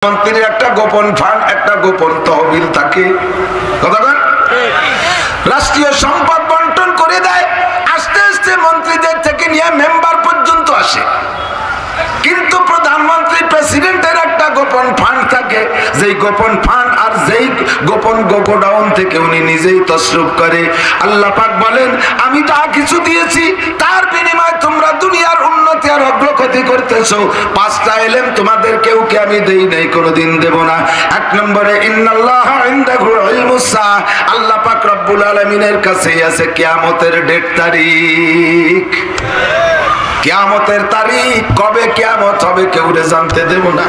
মন্ত্রীর একটা গোপন ফান্ড, একটা গোপন তহবিল থাকে। কতক্ষণ রাষ্ট্রীয় সম্পদ বন্টন করে দেয়, আস্তে আস্তে মন্ত্রীদের থেকে নিয়ে মেম্বার পর্যন্ত আসে। কিন্তু প্রধানমন্ত্রী প্রেসিডেন্টের একটা গোপন ফান্ড থাকে, যেই গোপন ফান্ড আর যেই গোপন গোডাউন থেকে উনি নিজেই তসরুফ করে। আল্লাহ পাক বলেন, আমি যা কিছু দিয়েছি তার বিনিময়ে তোমরা দুনিয়ার উন্নতি আর অগ্রগতি করতেছো। পাঁচটা ইলম তোমাদের কেউকে আমি দেই নাই, কোনোদিন দেব না। এক নম্বরে ইন্নাল্লাহা ইনদাহু ইলমুস সাআহ, আল্লাহ পাক রব্বুল আলামিনের কাছেই আছে কিয়ামতের ডেট তারিখ। কিয়ামতের তারিখ কবে কিয়ামত হবে কেউ জানতে দেব না।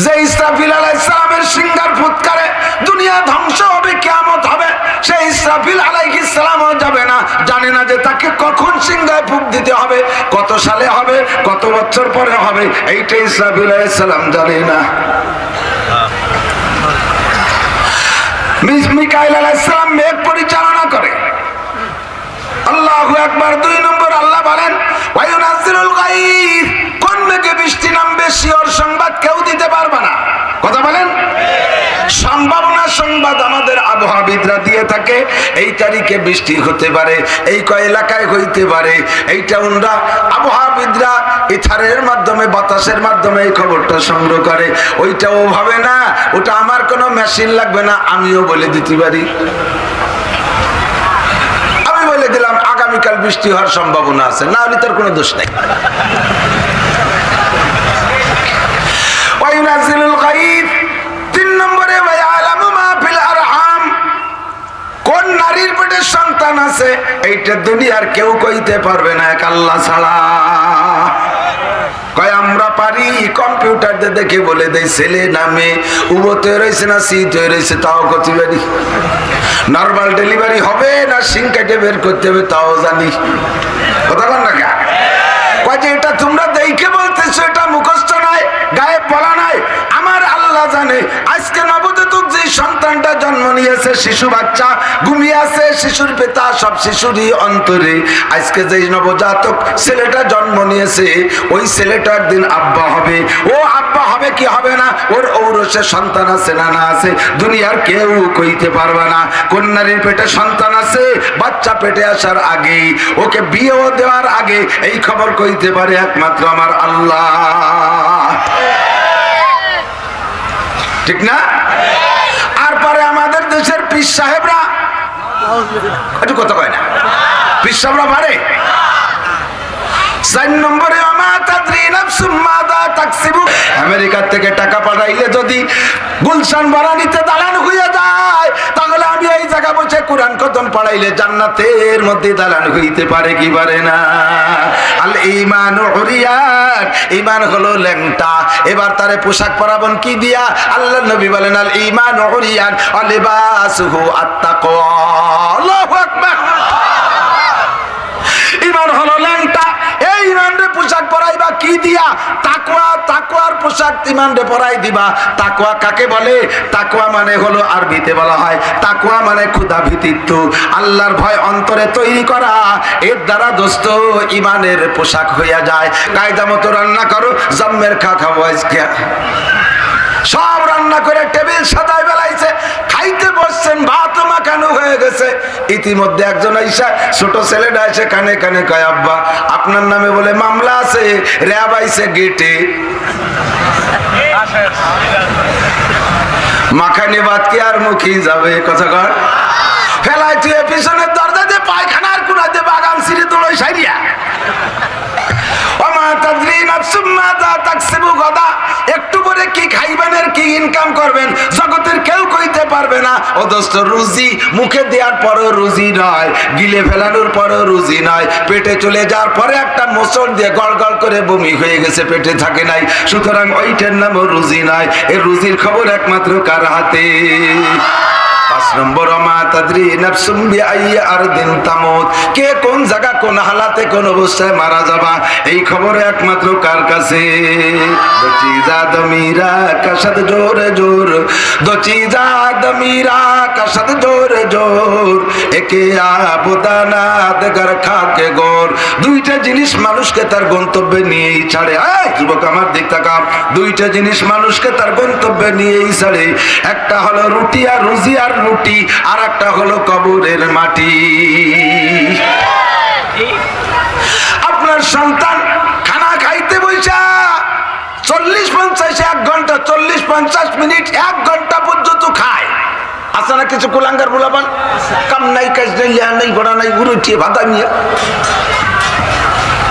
যে ইসরাফিল আলাইহিস সালামের সিংহার ফুৎকারে দুনিয়া ধ্বংস হবে, কিয়ামত হবে, সেই ইসরাফিল আলাইহিস সালামও যাবে না, জানে না যে তাকে কখন সিংহায় ফুঁক দিতে হবে, কত সালে হবে, কত বছর পরে হবে, এইটা ইসরাফিল আলাইহিস সালাম জানে না। মিকাইল আলাইহিস সালাম মেঘ পরিচালনা করে। আল্লাহু আকবার। দুই নম্বর আল্লাহ বলেন ওয়ায়ুনাজ্জিলুল গায়থ, কোন মেঘে বৃষ্টি নামবে শিওর সংবাদ কেউ দিতে পারবে না। কথা বলেন, সম্ভাবনা সংবাদ আমাদের আবহাওয়াবিদরা দিয়ে থাকে। এই তারিখে বৃষ্টি হতে পারে, এই কয় এলাকায় হইতে পারে, এইটা ওনরা আবহাওয়াবিদরা ইথারের মাধ্যমে, বাতাসের মাধ্যমে এই খবরটা সংগ্রহ করে। ওইটা ও ভাবে না, ওটা আমার কোনো মেশিন লাগবে না, আমিও বলে দিতে পারি। বলে দিলাম আগামীকাল বৃষ্টি হওয়ার সম্ভাবনা আছে, না হলে তার কোনো দোষ নেই। তিন নম্বরে কোন নারীর পেটে সন্তান আছে এইটা দুনিয়ার কেউ কইতে পারবে না, এক আল্লাহ ছাড়া। কয় আমরা পারি, কম্পিউটার দিয়ে দেখে বলে দেয় ছেলে না মেয়ে, উবো তৈরি হয়েছে না সি তৈরি হয়েছে তাও করতে পারি। নর্মাল ডেলিভারি হবে না সিং কেটে বের করতে হবে তাও জানি। কথা বল না কে? কয় যে এটা তোমরা দেখে বলতেছো, এটা মুখস্থ নয়, গায়ে বলা নয়, আমার আল্লাহ জানে। আজকে নবজাতক যে সন্তানটা জন্ম নিয়েছে, শিশু বাচ্চা ঘুমিয়ে আছে, শিশুর পিতা সব শিশুরই অন্তরে। আজকে যে নবজাতক ছেলেটা জন্ম নিয়েছে, ওই ছেলেটা একদিন আব্বা হবে। ও আব্বা হবে কি হবে না, ওর ঔরসে সন্তান আছে না না আছে, দুনিয়ার কেউ কইতে পারবে না। কোন নারীর পেটে সন্তান আছে, বাচ্চা পেটে আসার আগে, ওকে বিয়েও দেওয়ার আগে এই খবর কইতে পারে একমাত্র আমার আল্লাহ। ঠিক না? আর পরে আমাদের দেশের পীর সাহেবরা একটু কথা কয় না, পীর সাহেবরা পারে। 4 নম্বরে আমেরিকার থেকে টাকা পাঠাইলে যদি গুলশান বারানিতে দালান হয়ে যায়, তাহলে আমি এই জায়গা বসে কোরআন খতম পড়াইলে জান্নাতের মধ্যে দালান হইতে পারে কি পারে না? আল ঈমানু উরিয়ান, ঈমান হলো ল্যাংটা। এবার তারে পোশাক পরাবন কি দিয়া? আল্লাহর নবী বলেন আল ঈমানু উরিয়ান ওয়া লিবাসুহু আত-তাকওয়া। আল্লাহু আকবার। ঈমান হলো ল্যাংটা, এই ঈমানরে পোশাক পরাইবা কি দিয়া? তাকওয়া। তাকওয়ার পোশাক ঈমানরে পরাই দিবা। তাকওয়া কাকে বলে? তাকওয়া মানে হলো আরবিতে বলা হয়, তাকওয়া মানে ক্ষুধা ভীতিত্ব, আল্লাহর ভয় অন্তরে তৈরি করা। এর দ্বারা দোস্ত ঈমানের পোশাক হইয়া যায়। কায়দা মতো রান্না করো, জম্মের খাবো আজকে। সব রান্না করে টেবিল সাজায় বেলাইছে, খাইতে বসছেন, ভাত মাখানো হয়ে গেছে। ইতিমধ্যে একজন আইসা, ছোট ছেলেটা এসে কানে কানে কয় আব্বা আপনার নামে বলে মামলা আছে, র্যাব আইছে গেটে। মাখানি ভাত কি আর মুখি যাবে? কথা কর। ফেলাই তুই পিছনের দরজা দিয়ে পায়খানার কোনাতে বাগান ছিঁড়ে তোলো সাইরিয়া। একটু পরে কি খাইবেন আর কি ইনকাম করবেন জগতের কেউ কইতে পারবে না। ও দোস্ত, রুজি মুখে দেওয়ার পরও রুজি নয়, গিলে ফেলানোর পরও রুজি নয়, পেটে চলে যাওয়ার পরে একটা মোচড় দিয়ে গড় গড় করে বমি হয়ে গেছে, পেটে থাকে নাই, সুতরাং ওইটার নামও রুজি নয়। এই রুজির খবর একমাত্র কার হাতে? 5 নম্বর মা তাদরি নাফসুম বিআইয়ি আরদিন তামুত, কে কোন জায়গা কোন হালাতে কোন অবস্থায় মারা যাবা এই খবর একমাত্র কার কাছে। দো চিজা দমিরা কাশাদ জোরে জোর, দো চিজা দমিরা কাশাদ জোরে জোর, একে আবুদানা দেগার খাকে গোর। দুইটা জিনিস মানুষকে তার গন্তব্যে নিয়েই ছাড়ে। যুবক আমার দিক তাকাও, দুইটা জিনিস মানুষকে তার গন্তব্যে নিয়েই ছাড়ে। একটা হলো রুটি আর রুজি আর রুটি, আর একটা হলো কবরের মাটি। আপনার সন্তান খানা খাইতে বইসা 40-50 1 ঘন্টা, 40-50 মিনিট 1 ঘন্টা পর্যন্ত খায়। আছে না কিছু কুলাঙ্গার বুলাবান, কাম নাই কাজ নাই লিয়া নাই ঘোড়া নাই উড়িয়ে ভাতা নিয়ে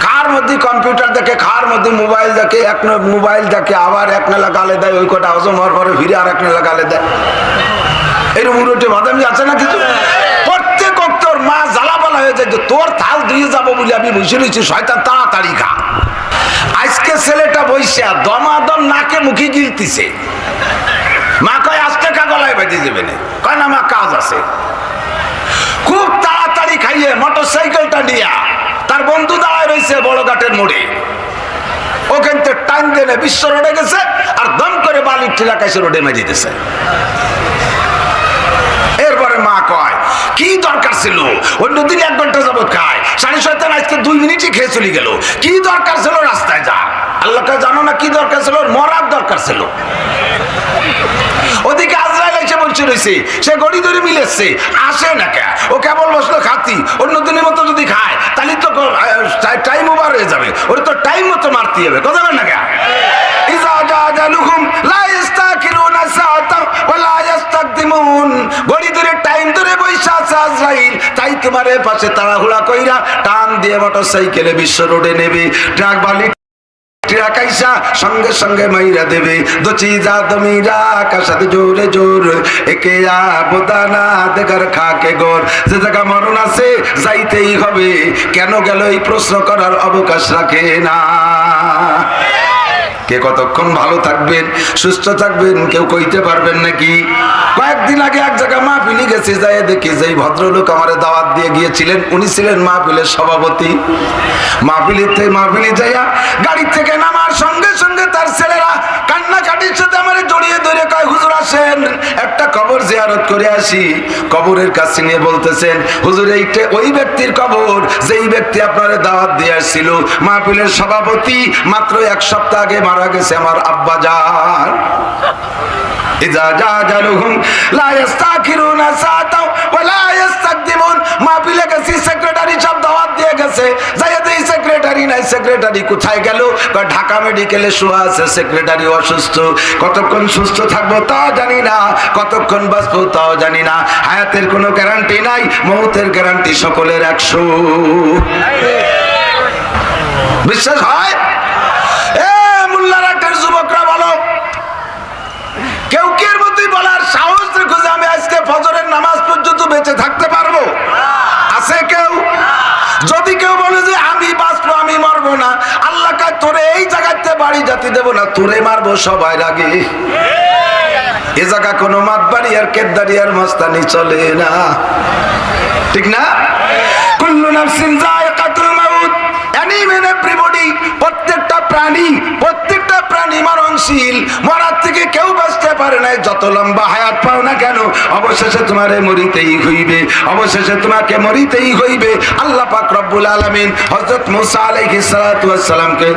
খাওয়ার মধ্যে কম্পিউটার দেখে, খাওয়ার মধ্যে মোবাইল দেখে, এক মোবাইল দেখে আবার এক নেলা গালে দেয়, ওই কটা হজম হওয়ার পরে ফিরে আর এক নেলা গালে দেয়। এরকম উড়ে বাদামি আছে না কিছু। প্রত্যেক তোর মা জ্বালাপালা হয়ে যায় যে তোর থাল দিয়ে যাবো বলে আমি বসে রয়েছি, শয়তান তাড়াতাড়ি খা। আজকে ছেলেটা বইসা দমাদম নাকে মুখে গিলতিছে, মা কয় আজকে কা গলায় বেঁধে যাবে না, কয় না মা কাজ আছে। খুব তাড়াতাড়ি খাইয়ে মোটর সাইকেলটা নিয়ে তার বন্ধু দাঁড়ায় রয়েছে বড় ঘাটের মোড়ে, ওখান থেকে টাইম দেনে বিশ্ব রোডে গেছে আর দম করে বালির টিলাকাশে রোডে মেরে দিতেছে। এরপরে মা কয় কি দরকার ছিল, অন্যদিন 1 ঘন্টা যাবত খায়, 7:30 আজকে 2 মিনিটই খেয়ে চলে গেল, কি দরকার ছিল রাস্তায় যা। আল্লাহকে জানো না কি দরকার ছিল, মরার দরকার ছিল। ওদিকে আজরাইল এসে বলছে রয়েছে, সে গড়ি ধরে মিলেছে, আসে না কে, ও কেবল বসলো খাতি, অন্যদিনের মতো যদি খায় তাহলে তো টাইম ওভার হয়ে যাবে, ওর তো টাইম মতো মারতে হবে, কথা বল না কে। ইজা জাজালুহুম লা ইস্তাকিরুনা সাআতাও ওয়া লা ইস্তাকদিমুন, গড়ি ধরে টাইম ধরে বইসা আছে আজরাইল, তাই তোমার পাশে তাড়াহুড়া কইরা টান দিয়ে মোটরসাইকেলে বিশ্ব রোডে নেবে, ট্রাক বালি সঙ্গে সঙ্গে মাইরা দেবে। দো চিজা দমিরা কাশাদ জোরে জোর, একে আবুদানা দেগার খাকে গোর। যে জায়গা মরণ আছে যাইতেই হবে, কেন গেল এই প্রশ্ন করার অবকাশ রাখে না। কে কতক্ষণ ভালো থাকবেন সুস্থ থাকবেন কেউ কইতে পারবেন নাকি। কয়েকদিন আগে এক জায়গায় মাহফিলে গেছি, যাই দেখি যে ভদ্রলোক আমার দাওয়াত দিয়ে গিয়েছিলেন, উনি ছিলেন মাহফিলের সভাপতি। মাহফিলে যাইয়া গাড়ি থেকে নামার সঙ্গে সঙ্গে তার ছেলেরা কান্নাকাটির সাথে আমার জড়িয়ে ধরে কয় হুজুর আসেন একটা কবর জিয়ারত করে আসি। কবরের কাছে নিয়ে বলতেছেন হুজুর এইটা ওই ব্যক্তির কবর যেই ব্যক্তি আপনারে দাওয়াত দিয়ে আসছিল, মাহফিলের সভাপতি, মাত্র 1 সপ্তাহ আগে মারা গেছে আমার আব্বা জান। ইজা জাজালুহুম লা ইস্তাকিরুনা সাআতাও ওয়া লা ইস্তাকদিমুন। মাহফিলে গেছি, সেক্রেটারি সব দাওয়াত দিয়ে গেছে, যাইতে সেক্রেটারি নাই, সেক্রেটারি কোথায় গেল, ঢাকা মেডিকেলে শোয়া আছে, সেক্রেটারি অসুস্থ, কতক্ষণ সুস্থ থাকবো তাও জানি না, কতক্ষণ বাঁচবো তাও জানি না। হায়াতের কোনো গ্যারান্টি নাই, মৌতের গ্যারান্টি সকলের 100। বিশ্বাস হয়? মোল্লারাটের যুবকরা বলো, কেউ কি এর মধ্যে বলার সাহস রেখো যে আমি আজকে ফজরের নামাজ পর্যন্ত বেঁচে থাকতে পারবো? আছে কেউ? যদি কেউ বলে যে আমি বাঁচবো আমি মরবো না, আল্লাহ কয় তোরে এই জায়গাতে বাড়ি যেতে দেবো না, তোরে মারবো সবাই আগে। এ জায়গা কোনো মাতবাড়ি আর কেদারি আর মস্তানি চলে না, ঠিক না? কুল্লু নাফসিন যায়কাতুল মাউত, এভরিবডি, প্রত্যেকটা প্রাণী মরণশীল, মরার থেকে কেউ বাঁচতে পারে না। যত লম্বা হায়াত পাও না কেন, অবশেষে তোমারে মরিতেই হইবে, অবশেষে তোমাকে মরিতেই হইবে। আল্লাহ পাক রব্বুল আলামিন হযরত মুসা আলাইহিস সালাতু ওয়াস সালামকে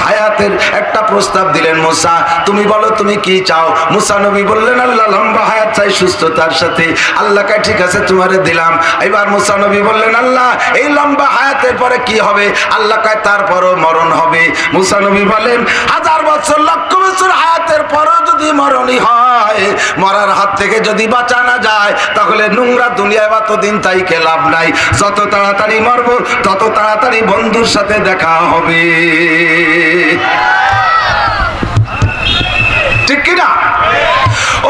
হায়াতের একটা প্রস্তাব দিলেন, মুসা তুমি বলো তুমি কি চাও। মুসা নবী বললেন আল্লাহ লম্বা হায়াত চাই সুস্থতার সাথে। আল্লাহ কয় ঠিক আছে তোমারে দিলাম। এবার মুসা নবী বললেন আল্লাহ এই লম্বা হায়াতের পরে কি হবে? আল্লাহ কয় তারপরও মরণ হবে। মুসা নবী বলেন 1000 বছর লক্ষ বছর হায়াতের পরও যদি মরণই হয়, মরার হাত থেকে যদি বাঁচা না যায়, তাহলে নোংরা দুনিয়ায় এতদিন তাইকে লাভ নাই। যত তাড়াতাড়ি মরবো তত তাড়াতাড়ি বন্ধুর সাথে দেখা হবে, ঠিক কিনা?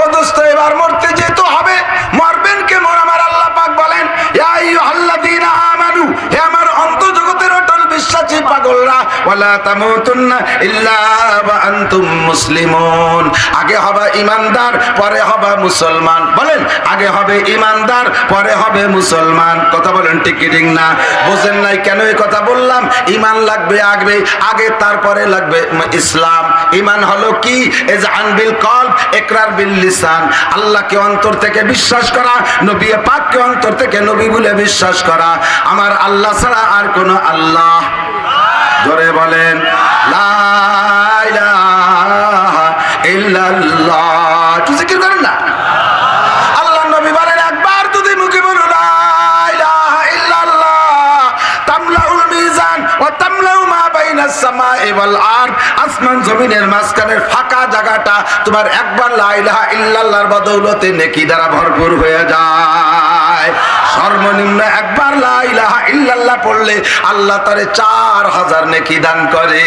ও দোস্ত এবার মরতে যেতে হবে, মরবেন কেমন? আমার আল্লাহ পাক বলেন ইয়া আইয়ুহাল্লাযীনা আমানু, হে আমার অন্তর্জগতের অটল বিশ্বাসী পাগলরা, ওয়ালা তামুতুন্না ইল্লা ওয়া আনতুম মুসলিমুন। আগে হবে ইমানদার, পরে হবে মুসলমান। বলেন, আগে হবে ইমানদার, পরে হবে মুসলমান। কথা বলেন ঠিক কি ঠিক না? বুঝেন নাই কেন এই কথা বললাম? ইমান লাগবে আগে, তারপরে লাগবে ইসলাম। ইমান হলো কি? ইজআন বিল কলব, ইকরার বিল লিসান। আল্লাহকে অন্তর থেকে বিশ্বাস করা, নবী পাককে অন্তর থেকে নবী বলে বিশ্বাস করা। আমার আল্লাহ ছাড়া আর কোন আল্লাহ, জোরে বলেন, লা ইলাহা ইল্লাল্লাহ। একটু জিকির করেন না। আল্লাহ নবী বলেন, একবার যদি মুখে বলো লা ইলাহা ইল্লাল্লাহ তামলাউল মিজান ওয়া তামলাউ মা বাইনাস সামাই ওয়াল আরদ। আসমান জমিনের মাঝখানের ফাঁকা জায়গাটা তোমার একবার লা ইলাহা ইল্লাল্লাহর বদৌলতে নেকি দ্বারা ভরপুর হয়ে যায়। সর্বনিম্ন একবার লা ইলাহা ইল্লাল্লাহ পড়লে আল্লাহ তারে 4000 নেকি দান করে।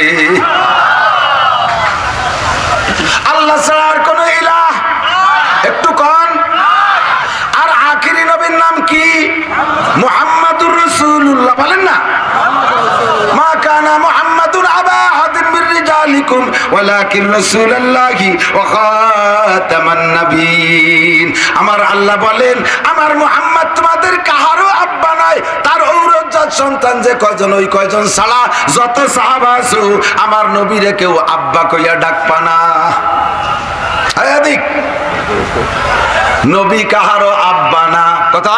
আল্লাহ ছাড়া আর কোন ইলাহ, একটু কোন। আর আখিরি নবীর নাম কি? মুহাম্মাদুর রাসূলুল্লাহ। বলেন না, মা কানা মুহাম্মাদুন আবা আহাদিন মির রিজালিকুম ওয়ালাকিন রাসূলুল্লাহি ওয়া খাতামান নাবিয়িন। আমার আল্লাহ বলেন, আমার মুহাম্মদ তোমাদের কাহারও আব্বা নাই, তার ঔরজাত সন্তান যে কয়জন, ওই কয়জন ছাড়া যত সাহাবা আছে আমার নবীরে কেউ আব্বা কইয়া ডাকবা না। এদিক নবী কাহারও আব্বা না। কথা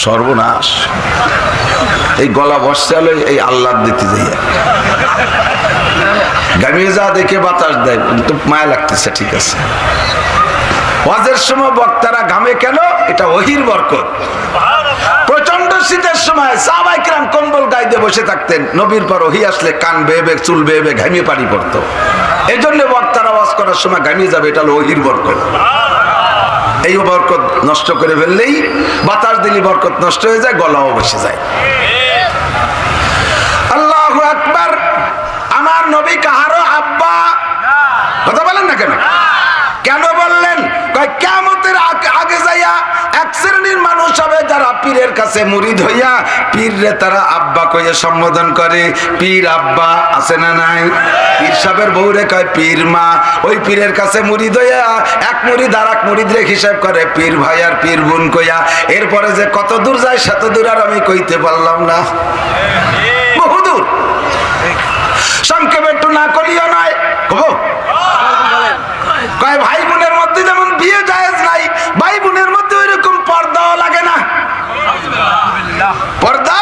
সর্বনাশ। এই গলা বসছে এই আল্লাহ দিতে যাইয়া গামিয়ে যা দেখে বাতাস দেয়, কিন্তু মায়া লাগতেছে। ঠিক আছে, ওয়াজের সময় বক্তারা ঘামে কেন? এটা ওহির বরকত। প্রচন্ড শীতের সময় সাহাবায়ে কিরাম কম্বল গায়ে দিয়ে বসে থাকতেন, নবীর পর ওহি আসলে কান বেয়ে বেয়ে চুল বেয়ে বেয়ে ঘামিয়ে পানি পড়তো। এই জন্য বক্তারা ওয়াজ করার সময় ঘামিয়ে যাবে, এটা হলো ওহির বরকত। এই বরকত নষ্ট করে ফেললেই, বাতাস দিলে বরকত নষ্ট হয়ে যায়, গলাও বসে যায়। আল্লাহু আকবার। আমার নবী কাহারও আব্বা। কথা বলেন না কেন? কেন বললেন? কিয়ামতের আগে যাইয়া এক শ্রেণীর মানুষ হবে যারা পীরের কাছে মুরিদ হইয়া পীররে তারা আব্বা কইয়া সম্বোধন করে। পীর আব্বা আছে না নাই? পীর সাহেবের বউরে কয় পীর মা। ওই পীরের কাছে মুরিদ হইয়া এক মুরিদ আর এক মুরিদরে হিসাব করে পীর ভাই আর পীর বোন কইয়া। এরপরে যে কত দূর যায় সেত দূর আর আমি কইতে পারলাম না, বহুদূর। সংক্ষেপে একটু না করিও নয়, কয় ভাই বোনের মধ্যে যেমন বিয়ে জায়েজ নাই, ভাই বোনের মধ্যে ওইরকম পর্দাও লাগে না। পর্দা,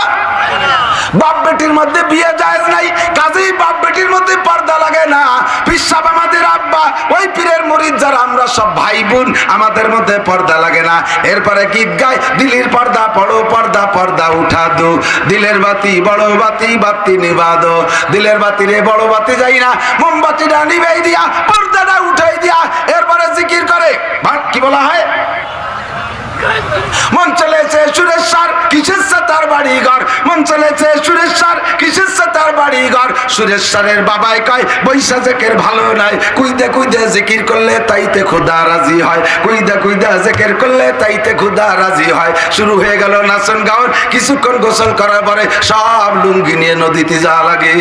বাপ বেটির মধ্যে বিয়ে জায়েজ নাই, কাজেই বাপ বেটির মধ্যে পর্দা লাগে না। পীর সাহেব আমাদের আব্বা, ওই পীরের মুরিদ যারা আমরা সব ভাই বোন, আমাদের মধ্যে পর্দা লাগে না। এরপরে গীত গায়, দিলের পর্দা পড়ো, পর্দা পর্দা উঠা দো, দিলের বাতি বড় বাতি, বাতি নিভা দো, দিলের বাতি রে বড় বাতি যাই না, মোমবাতিটা নিভাই দিয়া, পর্দাটা উঠাই দিয়া। এরপরে জিকির করে, কি বলা হয়? মন চলেছে সুরেশ্বর, কিসের তার বাড়ি ঘর। মন চলেছে সুরেশ্বর, কিসের তার বাড়ি ঘর। সুরেশ্বরের বাবাই কয় বৈশা জেকের ভালো নাই, কুইদে কুইদে জিকির করলে তাইতে খোদা রাজি হয়, কুইদে কুইদে জিকির করলে তাইতে খোদা রাজি হয়। শুরু হয়ে গেল নাচন গান। কিছুক্ষণ গোসল করার পরে সব লুঙ্গি নিয়ে নদীতে যাওয়া লাগে।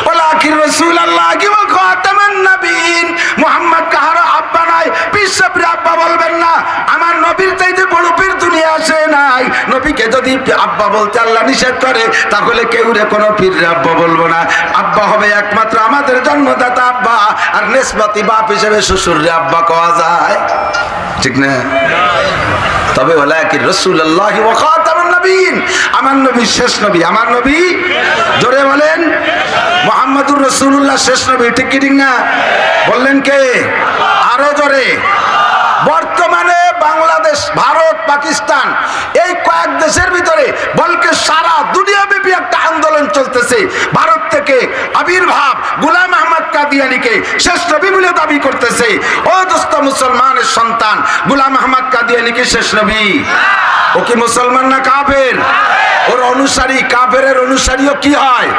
ওয়ালাকিন রাসূলুল্লাহ ওয়া খাতামান নাবিয়িন। মুহাম্মদ কাহারও আব্বা নাই, পীর সাহেবের আব্বা বলবেন না। আমার নবীর চাইতে বড় পীর দুনিয়া আসে নাই। নবীকে যদি আব্বা বলতে আল্লাহ নিষেধ করে, তাহলে কেউ রে কোনো পীরের আব্বা বলবো না। আব্বা হবে একমাত্র আমাদের জন্মদাতা আব্বা, আর নেসবতি বাপ হিসেবে শ্বশুররে আব্বা কওয়া যায়, ঠিক না? তবে ওয়ালাকিন রাসূলুল্লাহ ওয়া খাতামান নাবিয়িন, আমার নবী শেষ নবী। আমার নবী, জোরে বলেন, মুহাম্মাদুর রাসূলুল্লাহ শেষ নবী, ঠিক কি ঠিক না? বললেন কে? আরো জোরে। বর্তমানে বাংলাদেশ, ভারত, পাকিস্তান এই কয়েক দেশের ভিতরে বলকে সারা দুনিয়াব্যাপী একটা আন্দোলন চলতেছে। ভারত থেকে আবির্ভাব গোলাম আহমদ কাদিয়ানীকে শেষ নবী বলে দাবি করতেছে। ও দোস্ত, মুসলমানের সন্তান গোলাম আহমদ কাদিয়ানীকে শেষ নবী? ও কি মুসলমান না কাফের? ওর অনুসারী, কাফেরের অনুসারীও কি হয়?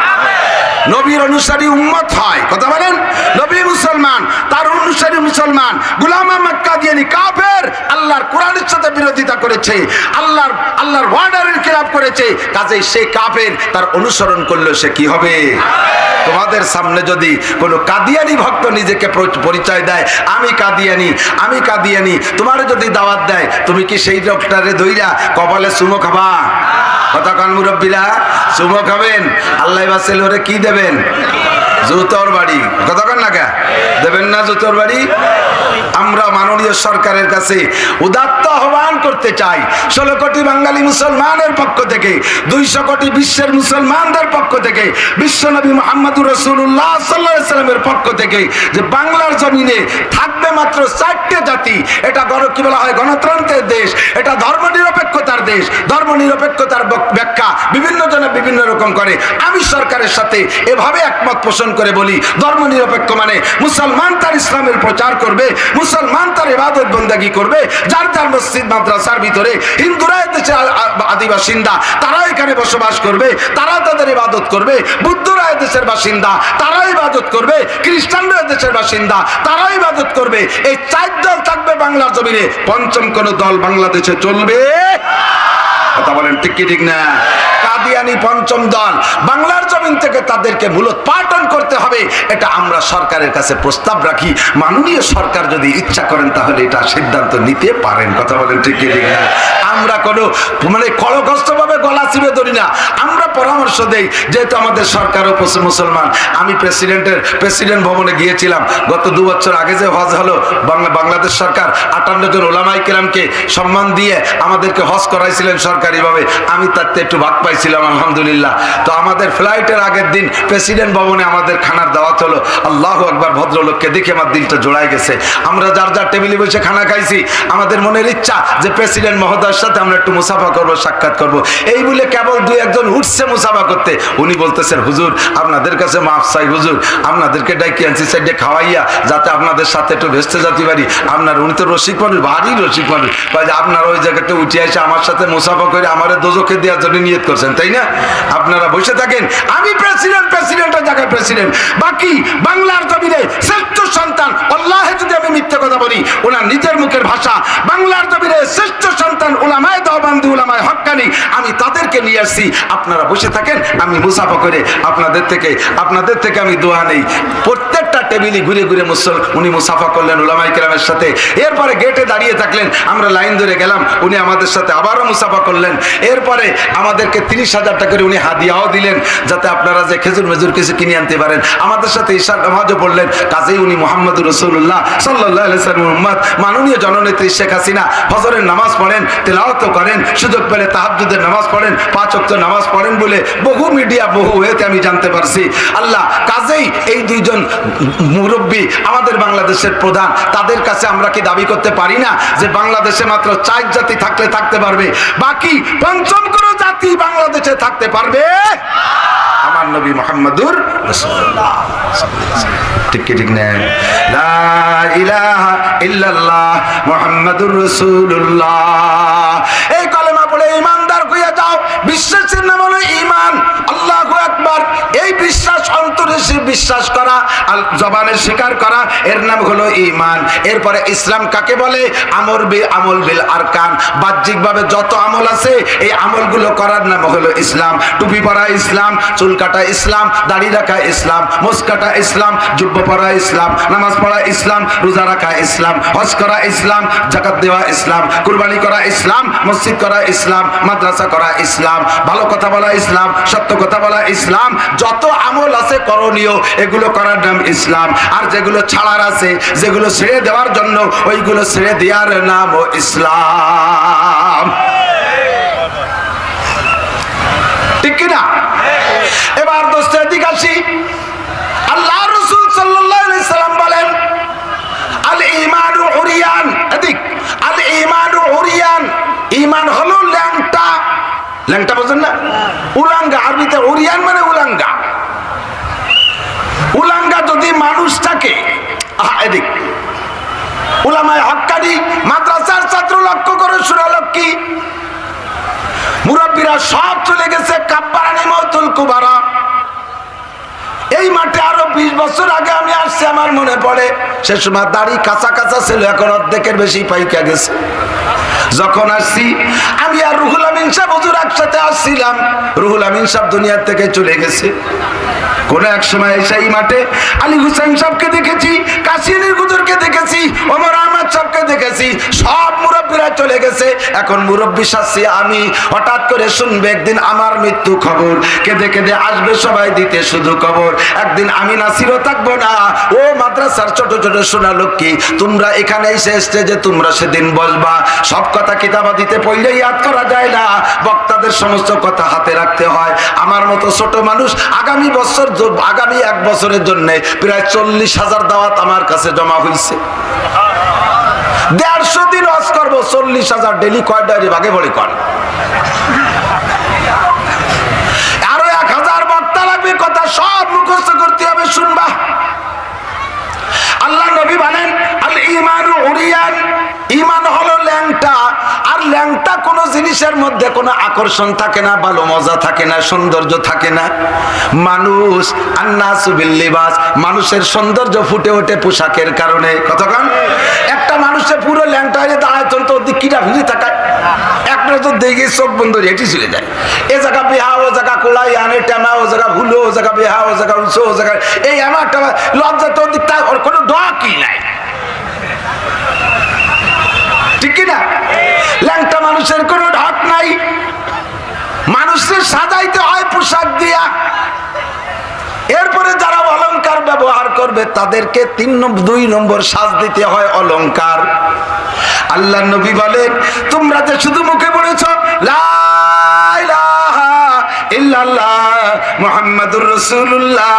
নবীর অনুসারী উম্মত হয়, কথা বলেন, নবী মুসলমান, তার অনুসারী মুসলমান। গোলাম আহমদ কাদিয়ানী কাফের, আল্লাহর কোরআনের সাথে বিরোধিতা করেছে, আল্লাহর ওয়ার্ডারের খিলাফ করেছে, কাজেই সে কাফের, তার অনুসরণ করলে সে কি হবে? তোমাদের সামনে যদি কোনো কাদিয়ানী ভক্ত নিজেকে পরিচয় দেয়, আমি কাদিয়ানী, আমি কাদিয়ানী, তোমার যদি দাওয়াত দেয়, তুমি কি সেই লোকটারে ধইরা কপালে চুমো খাবা? কথা কান মুরব্বীরা, চুমো খাবেন? আল্লাহ বাসেল ওরে কি দেবেন? জুতোর বাড়ি। কথা কান না, দেবেন না জুতোর বাড়ি? আমরা মাননীয় সরকারের কাছে উদাত্ত আহ্বান করতে চাই, 16 কোটি বাঙালি মুসলমানের পক্ষ থেকে, 200 কোটি বিশ্বের মুসলমানদের পক্ষ থেকে, বিশ্বনবী মুহাম্মদুর রাসূলুল্লাহ সাল্লাল্লাহু আলাইহি ওয়াসাল্লামের পক্ষ থেকে, যে বাংলার জমিনে থাকবে মাত্র 4টে জাতি। এটা কি বলা হয়? গণতন্ত্রের দেশ, এটা ধর্মনিরপেক্ষতার দেশ। ধর্মনিরপেক্ষতার ব্যাখ্যা বিভিন্ন জনে বিভিন্ন রকম করে। আমি সরকারের সাথে এভাবে একমত পোষণ করে বলি, ধর্মনিরপেক্ষ মানে মুসলমান তার ইসলামের প্রচার করবে, মুসলমান তার ইবাদত বন্দেগী করবে, যার যার মসজিদ মাদ্রাসার ভিতরে। হিন্দুরা দেশে আদিবাসিন্দা, তারা এখানে বসবাস করবে, তারা তাদের ইবাদত করবে। বুদ্ধরা দেশের বাসিন্দা, তারা ইবাদত করবে। খ্রিস্টানরা দেশের বাসিন্দা, তারা ইবাদত করবে। এই 4 দল থাকবে বাংলার জমিনে, পঞ্চম কোন দল বাংলাদেশে চলবে? কথা বলেন ঠিক কি ঠিক না? কাদিয়ানী পঞ্চম দল, বাংলার জমিন থেকে তাদেরকে মূলোৎপাটন করতে হবে। এটা আমরা সরকারের কাছে প্রস্তাব রাখি। মাননীয় সরকার যদি ইচ্ছা করেন তাহলে এটা সিদ্ধান্ত নিতে পারেন। কথা বলেন ঠিক কি ঠিক না? আমরা কোনো খড়গহস্তভাবে গলা চিপে ধরি না, আমরা পরামর্শ দেই। যেহেতু আমাদের সরকার ও মুসলমান, আমি প্রেসিডেন্ট ভবনে গিয়েছিলাম গত 2 বছর আগে, যে হজ হলো, বাংলাদেশ সরকার 58 জন ওলামায়ে কেরামকে সম্মান দিয়ে আমাদেরকে হজ করাইছিলেন সরকারিভাবে। আমি তাতে একটু ভাগ পাইছিলাম, আলহামদুলিল্লাহ। তো আমাদের ফ্লাইটের আগের দিন প্রেসিডেন্ট ভবনে আমাদের খানার দাওয়াত হলো। আল্লাহু আকবার, ভদ্রলোককে দেখে আমার দিলটা জোড়াই গেছে। আমরা যার যার টেবিলে বসে খানা খাইছি, আমাদের মনের ইচ্ছা যে প্রেসিডেন্ট মহোদয়ের সাথে আমরা একটু মুসাফা করব, সাক্ষাৎ করব। এই বলে কেবল 2-1 জন উঠছে মুসাফা করতে, উনি বলতেছেন, হুজুর আপনাদের কাছে মাফ চাই, হুজুর আপনাদেরকে ডাকি আনছি সাইডে খাওয়াইয়া, যাতে আপনাদের সাথে একটু ভেস্তে যেতে পারি। উনি তো রসিক মানুষ, ভারী রসিক মানুষ, আপনারা ওই জায়গাতে উঠে এসে আমার সাথে মুসাফা করে আমার দোজখে দেওয়ার জন্য নিয়ত করছেন, তাই না? আপনারা বসে থাকেন, আমি প্রেসিডেন্টের জায়গায় প্রেসিডেন্ট। বাকি বাংলার জমিনে শ্রেষ্ঠ সন্তান, আল্লাহে যদি আমি মিথ্যে কথা বলি, ওনার নিজের মুখের ভাষা, বাংলার জমিনে শ্রেষ্ঠ সন্তান উলামায়ে দেওবন্দি, উলামায়ে হক্কানি, আমি তাদেরকে নিয়ে আসছি। আপনারা বসে থাকেন, আমি মুসাফা করে আপনাদের থেকে আমি দোয়া নেই। প্রত্যেকটা টেবিলে ঘুরে ঘুরে উনি মুসাফা করলেন উলামায়ে কেরামের সাথে। এরপরে গেটে দাঁড়িয়ে থাকলেন, আমরা লাইন ধরে গেলাম, উনি আমাদের সাথে আবারও মুসাফা করলেন। এরপরে আমাদেরকে 30,000 টাকা করে উনি হাদিয়াও দিলেন, যাতে আপনারা যে খেজুর মেজুর কিছু কিনে আনতে পারেন। আমাদের সাথে ঈশার নামাজও পড়লেন। কাজেই উনি মুহাম্মদুর রাসূলুল্লাহ সাল্লাল্লাহু আলাইহি ওয়াসাল্লামের উম্মত। মাননীয় জননেত্রী শেখ হাসিনা ফজরের নামাজ পড়েন, তেলাওয়াত করেন, সুযোগ পেলে তাহাজ্জুদের নামাজ পড়েন, 5 ওয়াক্ত নামাজ পড়েন বলে বহু মিডিয়া, বহু ওয়েতে আমি জানতে পারছি। আল্লাহ, কাজেই এই 2 জন মুরব্বী আমাদের বাংলাদেশের প্রধান, তাদের কাছে আমরা কি দাবি করতে পারি না যে বাংলাদেশে মাত্র 4 জাতি থাকতে পারবে, বাকি পঞ্চম কোন জাতি বাংলাদেশে থাকতে পারবে? আমার নবী মুহাম্মদুর রাসূলুল্লাহ, ঠিক কি ঠিক না? লা ইলাহা ইল্লাল্লাহ মুহাম্মাদুর রাসূলুল্লাহ। এই কলেমা পড়ে ঈমানদার হয়ে যাও। বিশ্বাসের নাম হলো ঈমান। আল্লাহু আকবার। এই বিশ্বাস অন্তরে বিশ্বাস করা আর জবানে স্বীকার করা, এর নাম হলো ঈমান। এরপরে ইসলাম কাকে বলে? আমল বিল আরকান। বাহ্যিকভাবে যত আমল আছে, এই আমলগুলো করার নাম হলো ইসলাম। টুপি পরা ইসলাম, চুল কাটা ইসলাম, দাড়ি রাখা ইসলাম, মোজ কাটা ইসলাম, জুব্বা পরা ইসলাম, নামাজ পড়া ইসলাম, রোজা রাখা ইসলাম, হজ করা ইসলাম, যাকাত দেওয়া ইসলাম, কুরবানি করা ইসলাম, মসজিদ করা ইসলাম, মাদ্রাসা করা ইসলাম, ভালো কথা বলা ইসলাম, সত্য কথা বলা ইসলাম। যত আমল আছে করণীয়, এগুলো করার নাম ইসলাম। আর যেগুলো ছাড়ার আছে, যেগুলো ছেড়ে দেওয়ার জন্য, ওইগুলো ছেড়ে দেওয়ার নাম ইসলাম। ঠিক কিনা? এবার দোস্তের দিকে আসি। আল্লাহ রাসূল সাল্লাল্লাহু আলাইহি সাল্লাম বলেন, আল ঈমানু উরিয়ান। এদিক, আল ঈমানু উরিয়ান। ঈমান হলো ল্যাংটা। ল্যাংটা বুঝেন না? উলাঙ্গা। আরবিতে উরিয়ান মানে উলাঙ্গা। উলাঙ্গা যদি মানুষ থাকে, এদিক উলামায়ে হক্কানি মাদ্রাসার ছাত্র লক্ষ্য করে সূরা-লক্ষ্মী, মুরব্বীরা সব চলে গেছে কাব্বারানি মাউতুল কুবারা। এই মাঠে আরো 20 বছর আগে আমি আসছি, আমার মনে পড়ে সে সময় দাড়ি কাঁচা কাঁচা ছিল, এখন অর্ধেকের বেশি পাইকা গেছে। যখন আসছি আমি আর রুহুল আমিন সাহেব হুজুর একসাথে আসছিলাম, রুহুল আমিন সাহেব দুনিয়ার থেকে চলে গেছে। কোন এক সময় সেই মাঠে আলী হুসেন সাহেবকে দেখেছি, কাশিনীর হুজুরকে দেখেছি, ওমর আহমদ সাহেবকে দেখেছি, সব মুরব্বীরা চলে গেছে। এখন মুরব্বী শাসি আমি, হঠাৎ করে শুনবে একদিন আমার মৃত্যু খবর, কেঁদে কেঁদে আসবে সবাই দিতে শুধু খবর। একদিন আমি নাসিরও থাকবো না। ও মাদ্রাসার ছোট ছোট সোনা লক্ষ্মী, তোমরা এখানে এসে স্টেজে তোমরা সেদিন বসবা। সব কথা কিতাবাদিতে পড়লে ইয়াদ করা যায় না, বক্তাদের সমস্ত কথা হাতে রাখতে হয়। আমার মতো ছোট মানুষ আগামী বছর, আগামী 1 বছরের জন্য প্রায় 40,000 দাওয়াত আমার কাছে জমা হয়েছে। 150 দিন ওয়াজ করব, 40,000 ডেলি কয় ডায়রি ভাগে পড়ে কর। আরো 1000 বক্তা লাগবে, কথা সব মুখস্থ করতে হবে, শুনবা। আল্লাহ নবী বলেন আল ঈমানু উরিয়ান, ঈমান হলো ল্যাংটা। আর ল্যাংটা কোন জিনিসের মধ্যে কোনো আকর্ষণ থাকে না, ভালো মজা থাকে না, সৌন্দর্য থাকে না। মানুষ আন্নাসু বিল লিবাস, মানুষের সৌন্দর্য ফুটে ওঠে পোশাকের কারণে। কতক্ষণ একটা মানুষের পুরো ল্যাংটা হয়ে দাঁড়ায় চলতো, ওদিক কিটা ভিড়ে থাকায় এক নজর দেখে চোখ বন্ধ হেঁটে চলে যায়। এ জায়গা বেহা, ও জায়গা কোলাই আনে টেমা, ও জায়গা ভুলো, ও জায়গা বেহা, ও জায়গা উঁচু, ও জায়গা এই আমার লজ্জা তো ওদিকটা ওর কোনো ডকই নাই, ঠিক কিনা? ল্যাংটা মানুষের কোনো ঢাক নাই। মানুষের সাজাইতে হয় পোশাক দিয়া। এরপরে যারা অলংকার ব্যবহার করবে তাদেরকে 2 নম্বর সাজ দিতে হয় অলংকার। আল্লাহ নবী বলেন তোমরা যে শুধু মুখে পড়েছ লা ইলাহা ইল্লাল্লাহ মুহাম্মাদুর রাসূলুল্লাহ,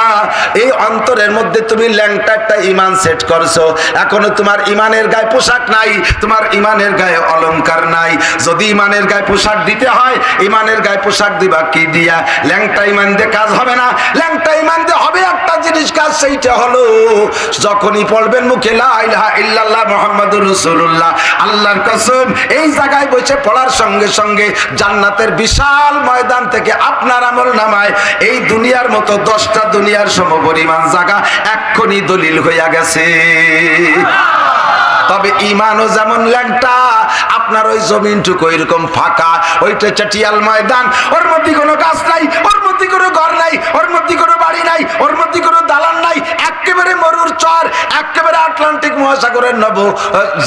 এই অন্তরের মধ্যে তুমি ল্যাংটা একটা ঈমান সেট করছো, এখনো তোমার ঈমানের গায়ে পোশাক নাই, তোমার ঈমানের গায়ে অলংকার নাই। যদি ঈমানের গায়ে পোশাক দিতে হয়, ঈমানের গায়ে পোশাক দিবা কি দিয়া? ল্যাংটা ঈমান দিয়ে কাজ হবে না। ল্যাংটা ঈমান দিয়ে হবে একটা জিনিস কাজ, সেইটা হলো যখনই পড়বেন মুখে লা ইলাহা ইল্লাল্লাহ মুহাম্মাদুর রাসূলুল্লাহ, আল্লাহর কসম এই জায়গায় বসে পড়ার সঙ্গে সঙ্গে জান্নাতের বিশাল ময়দান থেকে আপনার আমল নামায় এই দুনিয়ার মতো 10টা দুনিয়ার সমপরিমাণ জায়গা এক্ষুনি দলিল হইয়া গেছে। তবে ঈমানও যেমন ল্যাংটা, আপনার ওই জমিনটুকু এরকম ফাঁকা, ওইটা চাটিয়াল ময়দান, ওর মধ্যে কোনো গাছ নাই, ওর মধ্যে কোনো ঘর নাই, ওর মধ্যে কোনো বাড়ি নাই, ওর মধ্যে কোনো দালান নাই, একেবারে মরুর চর, একেবারে আটলান্টিক মহাসাগরের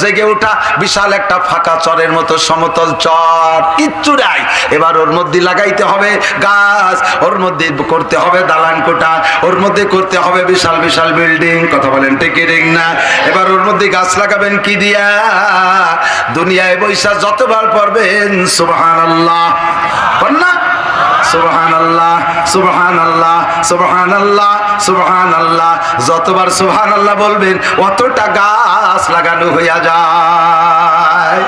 জেগে ওঠা বিশাল একটা ফাঁকা চরের মতো সমতল চর, কিচ্ছু নাই। এবার ওর মধ্যে লাগাইতে হবে গাছ, ওর মধ্যে করতে হবে দালান কোঠা, ওর মধ্যে করতে হবে বিশাল বিশাল বিল্ডিং। কথা বলেন ঠিক না? এবার ওর মধ্যে গাছ লাগাবেন কি দিয়া? দুনিয়ায় বৈশা যতবার পড়বেন সুবহানাল্লাহ, না সুবহানাল্লাহ সুবহানাল্লাহ সুবহানাল্লাহ সুবহানাল্লাহ, যতবার সুবহানাল্লাহ বলবেন অতটা গাছ লাগানো হইয়া যায়।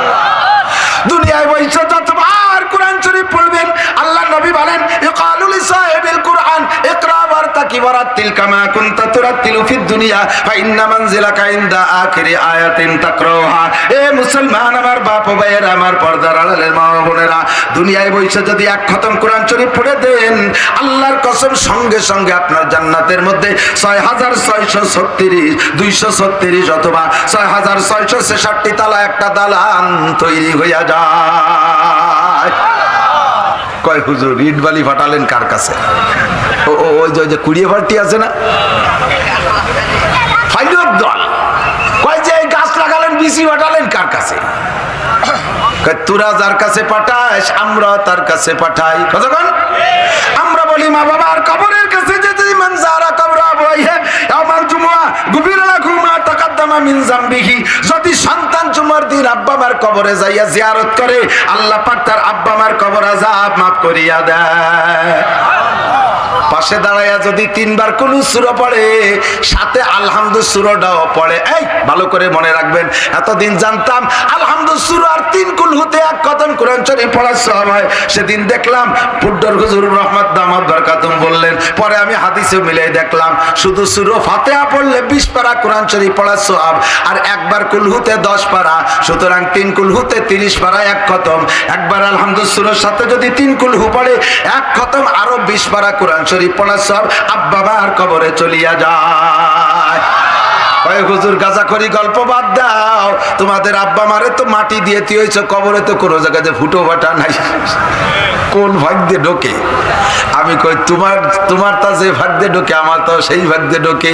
দুনিয়ায় বৈশা যতবার কোরআন শরীফ পড়বেন, আল্লাহ নবী বলেন ইকালু লিসাহিবিল কুরআন ইকরা ওয়ারতাকি ওয়ারাতিল কামা কুনতা তুরাতিলু ফিদ দুনিয়া ফা ইন্না মানজিলাকা ইনদা আখিরি আয়াতিন তাকরাউহা। এ মুসলমান আমার বাপ ভাইয়েরা, আমার পর্দার আড়ালের মা বোনেরা, দুনিয়ায় বসে যদি 1 খতম কোরআন শরীফ পড়ে দেন, আল্লাহর কসম সঙ্গে সঙ্গে আপনার জান্নাতের মধ্যে 6636 236 অথবা 6666 তালা একটা দালান তৈরি হইয়া যায়। কয় হুজুর ইট বালি ফাটালেন কার কাছে? ওই যে কুড়িয়ে পার্টি আছে না, ফাইলর দল, কয় যে গাছ লাগালেন বিসি ফাটালেন কার কাছে? তোরা যার কাছে পাঠাস আমরা তার কাছে পাঠাই। কতক্ষণ আমরা বলি মা বাবার কবরের কাছে যেতে, মানজারা কবর আবুইহি ইয়াউমাল জুমআ গুফিরা লাহু মা তাকাদ্দামা মিন যামবিহি। যদি সন্তান জুমার দিন আব্বা মার কবরে যাইয়া জিয়ারত করে, আল্লাহ পাক তার আব্বা মার কবর আযাব মাফ করিয়া দেয়। পাশে দাঁড়াইয়া যদি 3 বার কুলু সূরা পড়ে, সাথে আলহামদু সূরাটাও পড়ে। এই ভালো করে মনে রাখবেন, এতদিন জানতাম আলহামদু সূরা আর 3 কুলহুতে 1 খতম কোরআন শরীফ পড়ার সওয়াব হয়। সেদিন দেখলাম পুড্ডর হুজুর রহমত দামাত বরকাতুম বললেন, পরে আমি হাদিসে মিলাই দেখলাম শুধু সূরা ফাতিহা পড়লে 20 পারা কোরআন শরীফ পড়ার সওয়াব, আর একবার কুলহুতে 10 পারা, সুতরাং 3 কুলহুতে 30 পারা 1 খতম। একবার আলহামদু সূরার সাথে যদি 3 কুলহু পড়ে 1 খতম, আরো 20 পারা কোরআন শরীফ শরীফ পড়ার সব আব্বা মার কবরে চলিয়া যায়। ওই হুজুর গাঁজাখড়ি গল্প বাদ দাও, তোমাদের আব্বা মারে তো মাটি দিয়ে হয়েছে, কবরে তো কোনো জায়গাতে ফুটো ফাটা নাই, কোন ভাগ দিয়ে ঢোকে? আমি কই তোমার তা যে ভাগ দিয়ে ঢোকে আমার তো সেই ভাগ দিয়ে ঢোকে।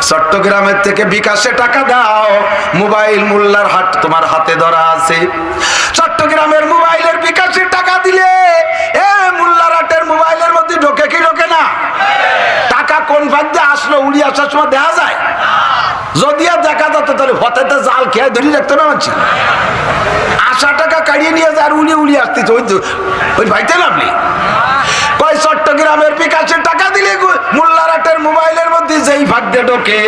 চট্টগ্রামের থেকে বিকাশে টাকা দাও, মোবাইল মোল্লার হাট তোমার হাতে ধরা আছে। চট্টগ্রামের মোবাইলের বিকাশে টাকা দিলে এ মোল্লার হাটের মোবাইলের মধ্যে ঢোকে কি ঢোকে না? টাকা কোন ভাগ দিয়ে আসলো উড়ি আসার সময় দেখা যায়? যদি আর দেখা যেত তাহলে হঠাৎ জাল খেয়ে ধরি রাখতো না মানছি। আসা টাকা কাড়িয়ে নিয়ে যায় আর উড়ি আসতেছে, ওই ভাইতে নামলি কয় চট্টগ্রামের বিকাশে টাকা দিলে মোল্লারহাটের মোবাইলের মধ্যে যেই ভাগ দিয়ে ঢোকে,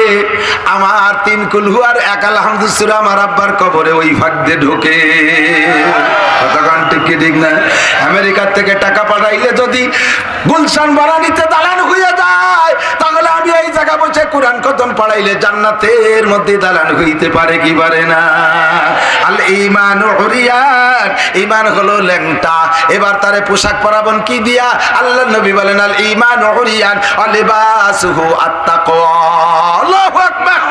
আমার 3 কুলহু আর 1 আলহামদুলিল্লাহ আমার আব্বার কবরে ওই ভাগ দিয়ে ঢোকে। কতক্ষণ ঠিক না? আমেরিকার থেকে টাকা পাঠাইলে যদি গুলশান বারানিতে দালান হয়ে যায়, তাহলে আমি এই জায়গা বসে কোরআন খতম পড়াইলে জান্নাতের মধ্যে দালান হইতে পারে কি পারে না? আল ঈমান উরিয়ান, ঈমান হলো ল্যাংটা। এবার তারে পোশাক পরাবন কি দিয়া? আল্লাহর নবী বলেন আল ঈমান উরিয়ান ওয়া লিবাসুহু আত-তাকওয়া। আল্লাহু আকবার।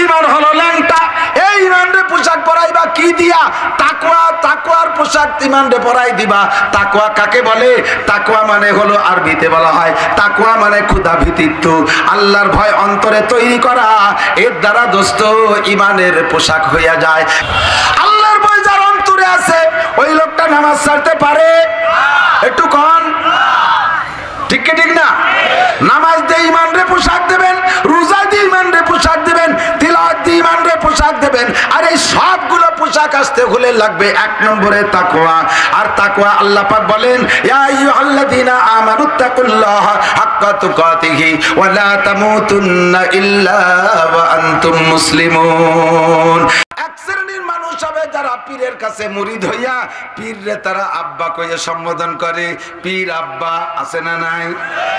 ঈমান হলো ল্যাংটা, এই ঈমানরে পোশাক পরাইবা কি দিয়া? তাকওয়া। তাকওয়ার পোশাক ঈমানরে পরাই দিবা। তাকওয়া কাকে বলে? তাকওয়া মানে হলো আরবিতে বলা হয় তাকওয়া মানে ক্ষুধা ভীতিত্ব, আল্লাহর ভয় অন্তরে তৈরি করা। এর দ্বারা দোস্ত ঈমানের পোশাক হইয়া যায়। আল্লাহর ভয় যার অন্তরে আছে ওই লোকটা নামাজ ছাড়তে পারে? একটু কন ঠিক কি ঠিক না? নামাজ দিয়ে ঈমানরে পোশাক দেবেন, রোজা দিয়ে ঈমানরে পোশাক দেবেন, তিলাওয়াত দিয়ে ঈমানরে পোশাক দেবেন। আর এই সবগুলো পোশাক আসতে হলে লাগবে 1 নম্বরে তাকওয়া। আর তাকওয়া আল্লাহ পাক বলেন ইয়া আইয়ুহাল্লাযীনা আমানুত্তাকুল্লাহা হাক্কা তুকাতিহি ওয়া লা তামুতুন্না ইল্লা ওয়া আনতুম মুসলিমুন। এক শ্রেণীর মানুষ হবে যারা পীরের কাছে মুরিদ হইয়া পীররে তারা আব্বা কইয়া সম্বোধন করে। পীর আব্বা আছে না নাই?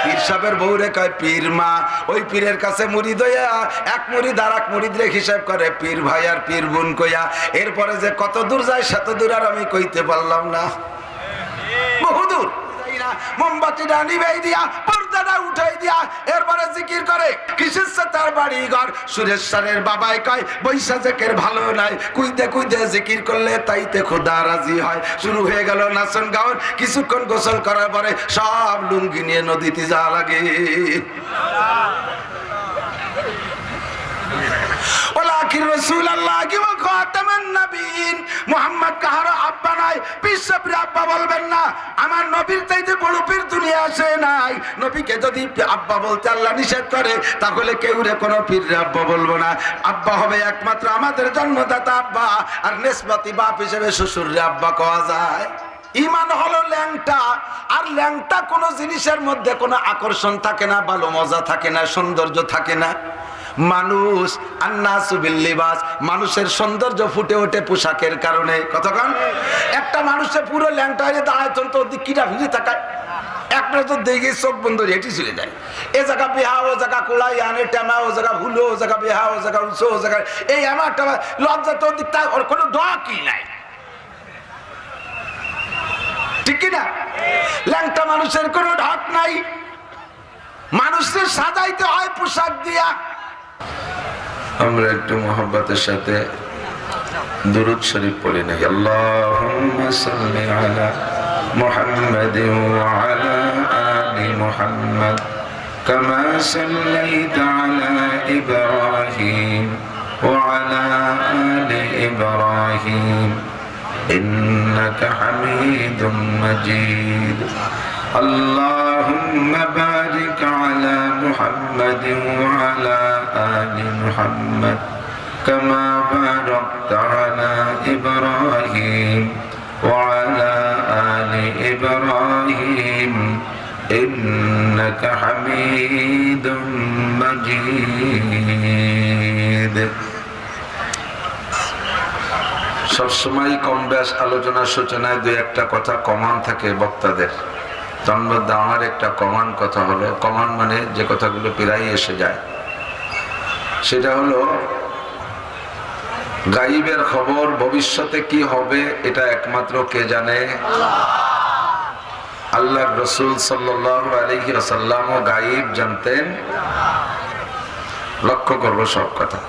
পীর সাহেবের বউরে কয় পীর মা। ওই পীরের কাছে মুরিদ হইয়া এক মুরিদ আর এক মুরিদ রে হিসাব করে পীর ভাই আর পীর বোন কইয়া। এরপরে যে কত দূর যায় সেত দূর আর আমি কইতে পারলাম না, বহুদূর। মোমবাতিটা নিভাই দিয়া, পর্দাটা উঠাই দিয়া এরপরে জিকির করে। কিসের তার বাড়ি ঘর? সুরেশ্বরের বাবাই কয় বৈশাখের ভালো নাই, কুইতে কুইতে জিকির করলে তাইতে খোদা রাজি হয়। শুরু হয়ে গেল নাচন গাওন। কিছুক্ষণ গোসল করার পরে সব লুঙ্গি নিয়ে নদীতে যাওয়া লাগে। আমার নবীর চাইতে বড় পীর দুনিয়া আসে নাই। নবীকে যদি আব্বা বলতে আল্লাহ নিষেধ করে, তাহলে কেউ রে কোনো পীর আব্বা বলবো না। আব্বা হবে একমাত্র আমাদের জন্মদাতা আব্বা, আর নেসবাতি বাপ হিসেবে শ্বশুর রে আব্বা কওয়া যায়। ঈমান হলো ল্যাংটা। আর ল্যাংটা কোনো জিনিসের মধ্যে কোনো আকর্ষণ থাকে না, ভালো মজা থাকে না, সৌন্দর্য থাকে না। মানুষ আন্নাসু বিল লিবাস, মানুষের সৌন্দর্য ফুটে ওঠে পোশাকের কারণে। কতক্ষণ একটা মানুষের পুরো ল্যাংটা হয়ে দাঁড়ায় তো কিরা ভিজে থাকায় এক নজর দেখে চোখ বন্ধ হেঁটে চলে যায়। এ জায়গা বেহা, ও জায়গা কোলাই আনে টেমা, ও জায়গা ভুলো, ও জায়গা বেহা, ও জায়গা উঁচু, ও জায়গা এই আমার একটা লজ্জা তো দিক ওর কোনো ডকই নাই, ঠিক কিনা? ল্যাংটা মানুষের কোনো ঢক নাই। মানুষের সাজাইতে হয় পোশাক দিয়া। আমরা একটু মোহাব্বতের সাথে দুরূদ শরীফ পড়ি না? আল্লাহুম্মা সাল্লি আলা মুহাম্মাদিন ওয়া আলা আলি মুহাম্মাদ কামা সাল্লাইতা আলা ইব্রাহিম ওয়া আলা আলি ইব্রাহিম ইন্নাকা হামিদুম মাজিদ। اللهم بارك على محمد وعلى آل محمد كما باركت على إبراهيم وعلى آل إبراهيم إنك حميد مجيد। সবসময় কম বেশ আলোচনার সূচনায় দুই একটা কথা কমন থাকে বক্তাদের। তার মধ্যে আমার একটা কমন কথা হলো, কমন মানে যে কথাগুলো প্রায় এসে যায়, সেটা হলো গায়বের খবর, ভবিষ্যতে কি হবে এটা একমাত্র কে জানে? আল্লাহর রাসূল সাল্লাল্লাহু আলাইহি ওয়াসাল্লাম গায়েব জানতেন। লক্ষ্য করব সব কথা।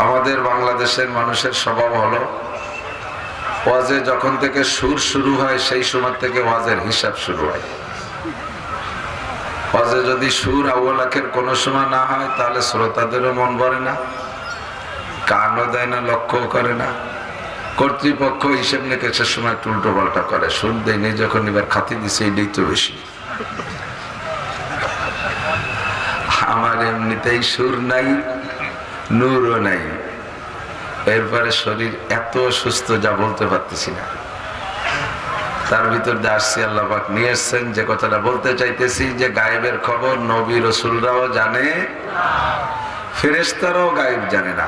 আমাদের বাংলাদেশের মানুষের স্বভাব হলো ওয়াজে যখন থেকে সুর শুরু হয় সেই সময় থেকে ওয়াজের হিসাব শুরু হয়। ওয়াজে যদি সুর আউয়াল আখির কোনো সময় না হয় তাহলে শ্রোতাদেরও মন ভরে না, কানও দেয় না, লক্ষ্যও করে না। কর্তৃপক্ষ হিসেব নিকেশের সময় একটু উল্টো পাল্টা করে, সুর দেয়নি যখন এবার খাতি দিছে এটাই তো বেশি। আমার এমনিতেই সুর নাই, নূরও নাই, এরপরে শরীর এত অসুস্থ যা বলতে পারতেছি না। তার ভিতর দিয়ে আসছি, আল্লাহ পাক নিয়ে এসছেন। যে কথাটা বলতে চাইতেছি যে গায়েবের খবর নবী রাসূলরাও জানে, ফেরেশতারাও গায়েব জানে না।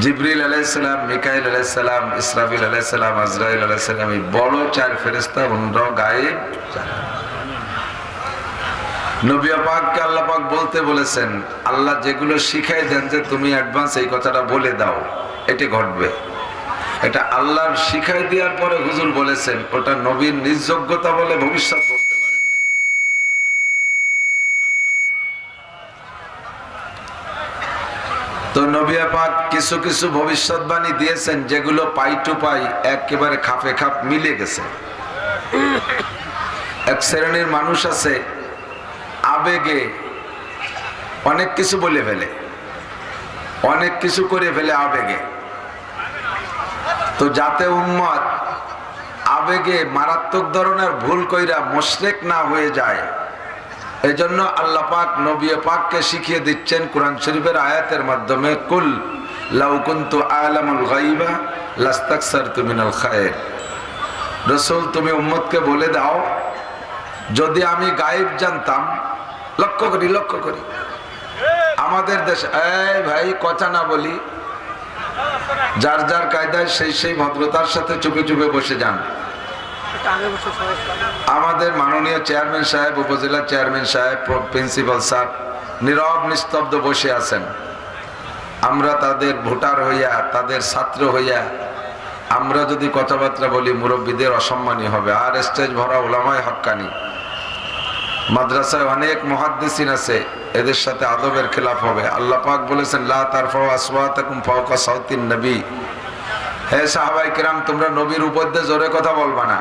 জিবরিল আলাইহিস সালাম, মিকাইল আলাইহিস সালাম, ইসরাফিল আলাইহিস সালাম, আজরাইল আলাইহিস সালাম, এই বড় চার ফেরেশতা ওনারাও গায়েব জানে না। নবী পাককে আল্লাহ পাক বলতে বলেছেন, আল্লাহ যেগুলো শিখাই দেন যে তুমি অ্যাডভান্স এই কথাটা বলে দাও, এটি ঘটবে। এটা আল্লাহর শিখাই দেওয়ার পরে হুজুর বলেছেন, ওটা নবীর নির্যোগ্যতা বলে ভবিষ্যৎ বলতে পারেন নাই। তো নবী পাক কিছু কিছু ভবিষ্যৎবাণী দিয়েছেন যেগুলো পাই টু পাই একেবারে খাপে খাপ মিলে গেছে। এক শ্রেণীর মানুষ আছে আবেগে অনেক কিছু বলে ফেলে, অনেক কিছু করে ফেলে আবেগে। তো যাতে উম্মত আবেগে মারাত্মক ধরনের ভুল কইরা মুশরিক না হয়ে যায়, এজন্য আল্লাহ পাক নবী পাককে শিখিয়ে দিচ্ছেন কোরআন শরীফের আয়াতের মাধ্যমে, কুল লাউ কুনতু আ'লামুল গায়বা লাস্তাকসারতু মিনাল খায়র। রাসূল তুমি উম্মতকে বলে দাও, যদি আমি গায়েব জানতাম। লক্ষ্য করি আমাদের দেশ, এই ভাই কথা না বলি, যার যার কায়দায় সেই সেই ভদ্রতার সাথে চুপে চুপে বসে যান। আমাদের মাননীয় চেয়ারম্যান সাহেব, উপজেলা চেয়ারম্যান সাহেব, প্রিন্সিপাল স্যার নীরব নিস্তব্ধ বসে আছেন। আমরা তাদের ভোটার হইয়া, তাদের ছাত্র হইয়া আমরা যদি কথাবার্তা বলি মুরব্বীদের অসম্মানী হবে। আর স্টেজ ভরা উলামায়ে হক্কানি, মাদ্রাসায় অনেক মুহাদ্দিসিন আছে, এদের সাথে আদবের খেলাফ হবে। আল্লাহ পাক বলেছেন, লা তারফাউ আসওয়াতাকুম ফাওকা সাওতিন নবী। হে সাহাবায়ে কেরাম, তোমরা নবীর উপর দিয়ে জোরে কথা বলবা না।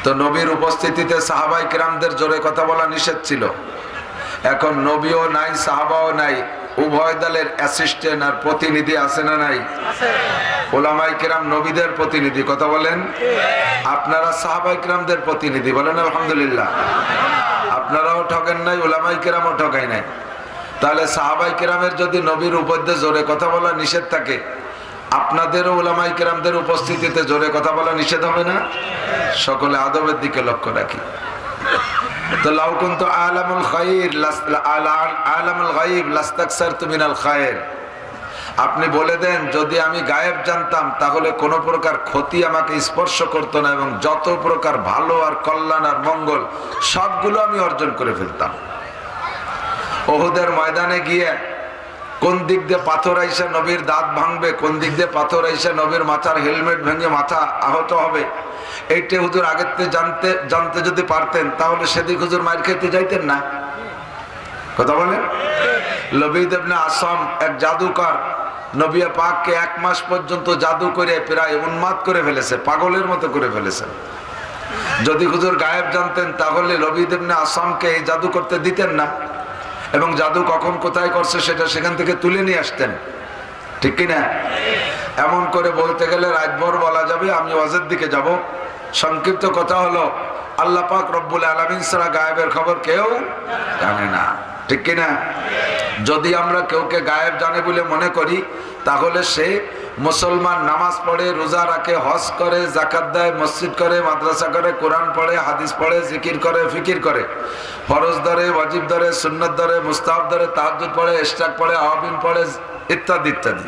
তো নবীর উপস্থিতিতে সাহাবায়ে কেরামদের জোরে কথা বলা নিষেধ ছিল। এখন নবীও নাই, সাহাবাও নাই, উভয় দলের অ্যাসিস্ট্যান্ট আর প্রতিনিধি আছে না নাই? উলামায়ে কেরাম নবীদের প্রতিনিধি, কথা বলেন। আপনারা সাহাবায়ে কেরামদের প্রতিনিধি, বলেন আলহামদুলিল্লাহ। আপনারাও ঠকেন নাই, উলামায়ে কেরামও ঠকাই নাই। তাহলে সাহাবায়ে কেরামের যদি নবীর উপর দিয়ে জোরে কথা বলা নিষেধ থাকে, আপনাদেরও উলামায়ে কেরামদের উপস্থিতিতে জোরে কথা বলা নিষেধ হবে না? সকলে আদবের দিকে লক্ষ্য রাখি। তো লাউ কুনতু আ'লামুল খায়র আ'লামুল গায়ব লাস্তাকসারতু মিনাল খায়র। আপনি বলে দেন, যদি আমি গায়েব জানতাম তাহলে কোন প্রকার ক্ষতি আমাকে স্পর্শ করতো না, এবং যত প্রকার ভালো আর কল্যাণ আর মঙ্গল সবগুলো আমি অর্জন করে ফেলতাম। উহুদের ময়দানে গিয়ে কোন দিক দিয়ে পাথর আইসা নবীর দাঁত ভাঙবে, কোন দিক দিয়ে পাথর আইসা নবীর মাথার হেলমেট ভেঙে মাথা আহত হবে, এইটা হুজুর আগের থেকে জানতে যদি পারতেন তাহলে সেদিক হুজুর মার খেতে যাইতেন না। কথা বলেন। লবিদ ইবনে আসম এক জাদুকর, নবী পাককে 1 মাস পর্যন্ত জাদু করে প্রায় উন্মাদ করে ফেলেছে, পাগলের মতো করে ফেলেছে। যদি হুজুর গায়েব জানতেন তাহলে লবিদ ইবনে আসমকে এই জাদু করতে দিতেন না, এবং জাদু কখন কোথায় করছে সেটা সেখান থেকে তুলে নিয়ে আসতেন, ঠিক কিনা? এমন করে বলতে গেলে রাতভর বলা যাবে। আমি ওয়াজের দিকে যাব। সংক্ষিপ্ত কথা হলো, আল্লাহ পাক রব্বুল আলামিন ছাড়া গায়েবের খবর কেউ জানে না, ঠিক কিনা? যদি আমরা কেউকে গায়েব জানে বলে মনে করি, তাহলে সে মুসলমান, নামাজ পড়ে, রোজা রাখে, হজ করে, যাকাত দেয়, মসজিদ করে, মাদ্রাসা করে, কোরআন পড়ে, হাদিস পড়ে, জিকির করে, ফিকির করে, ফরজ ধরে, ওয়াজিব ধরে, সুন্নাত ধরে, মুস্তাহাব ধরে, তাহাজ্জুদ পড়ে, ইশরাক পড়ে, আওয়াবিন পড়ে, ইত্যাদি ইত্যাদি।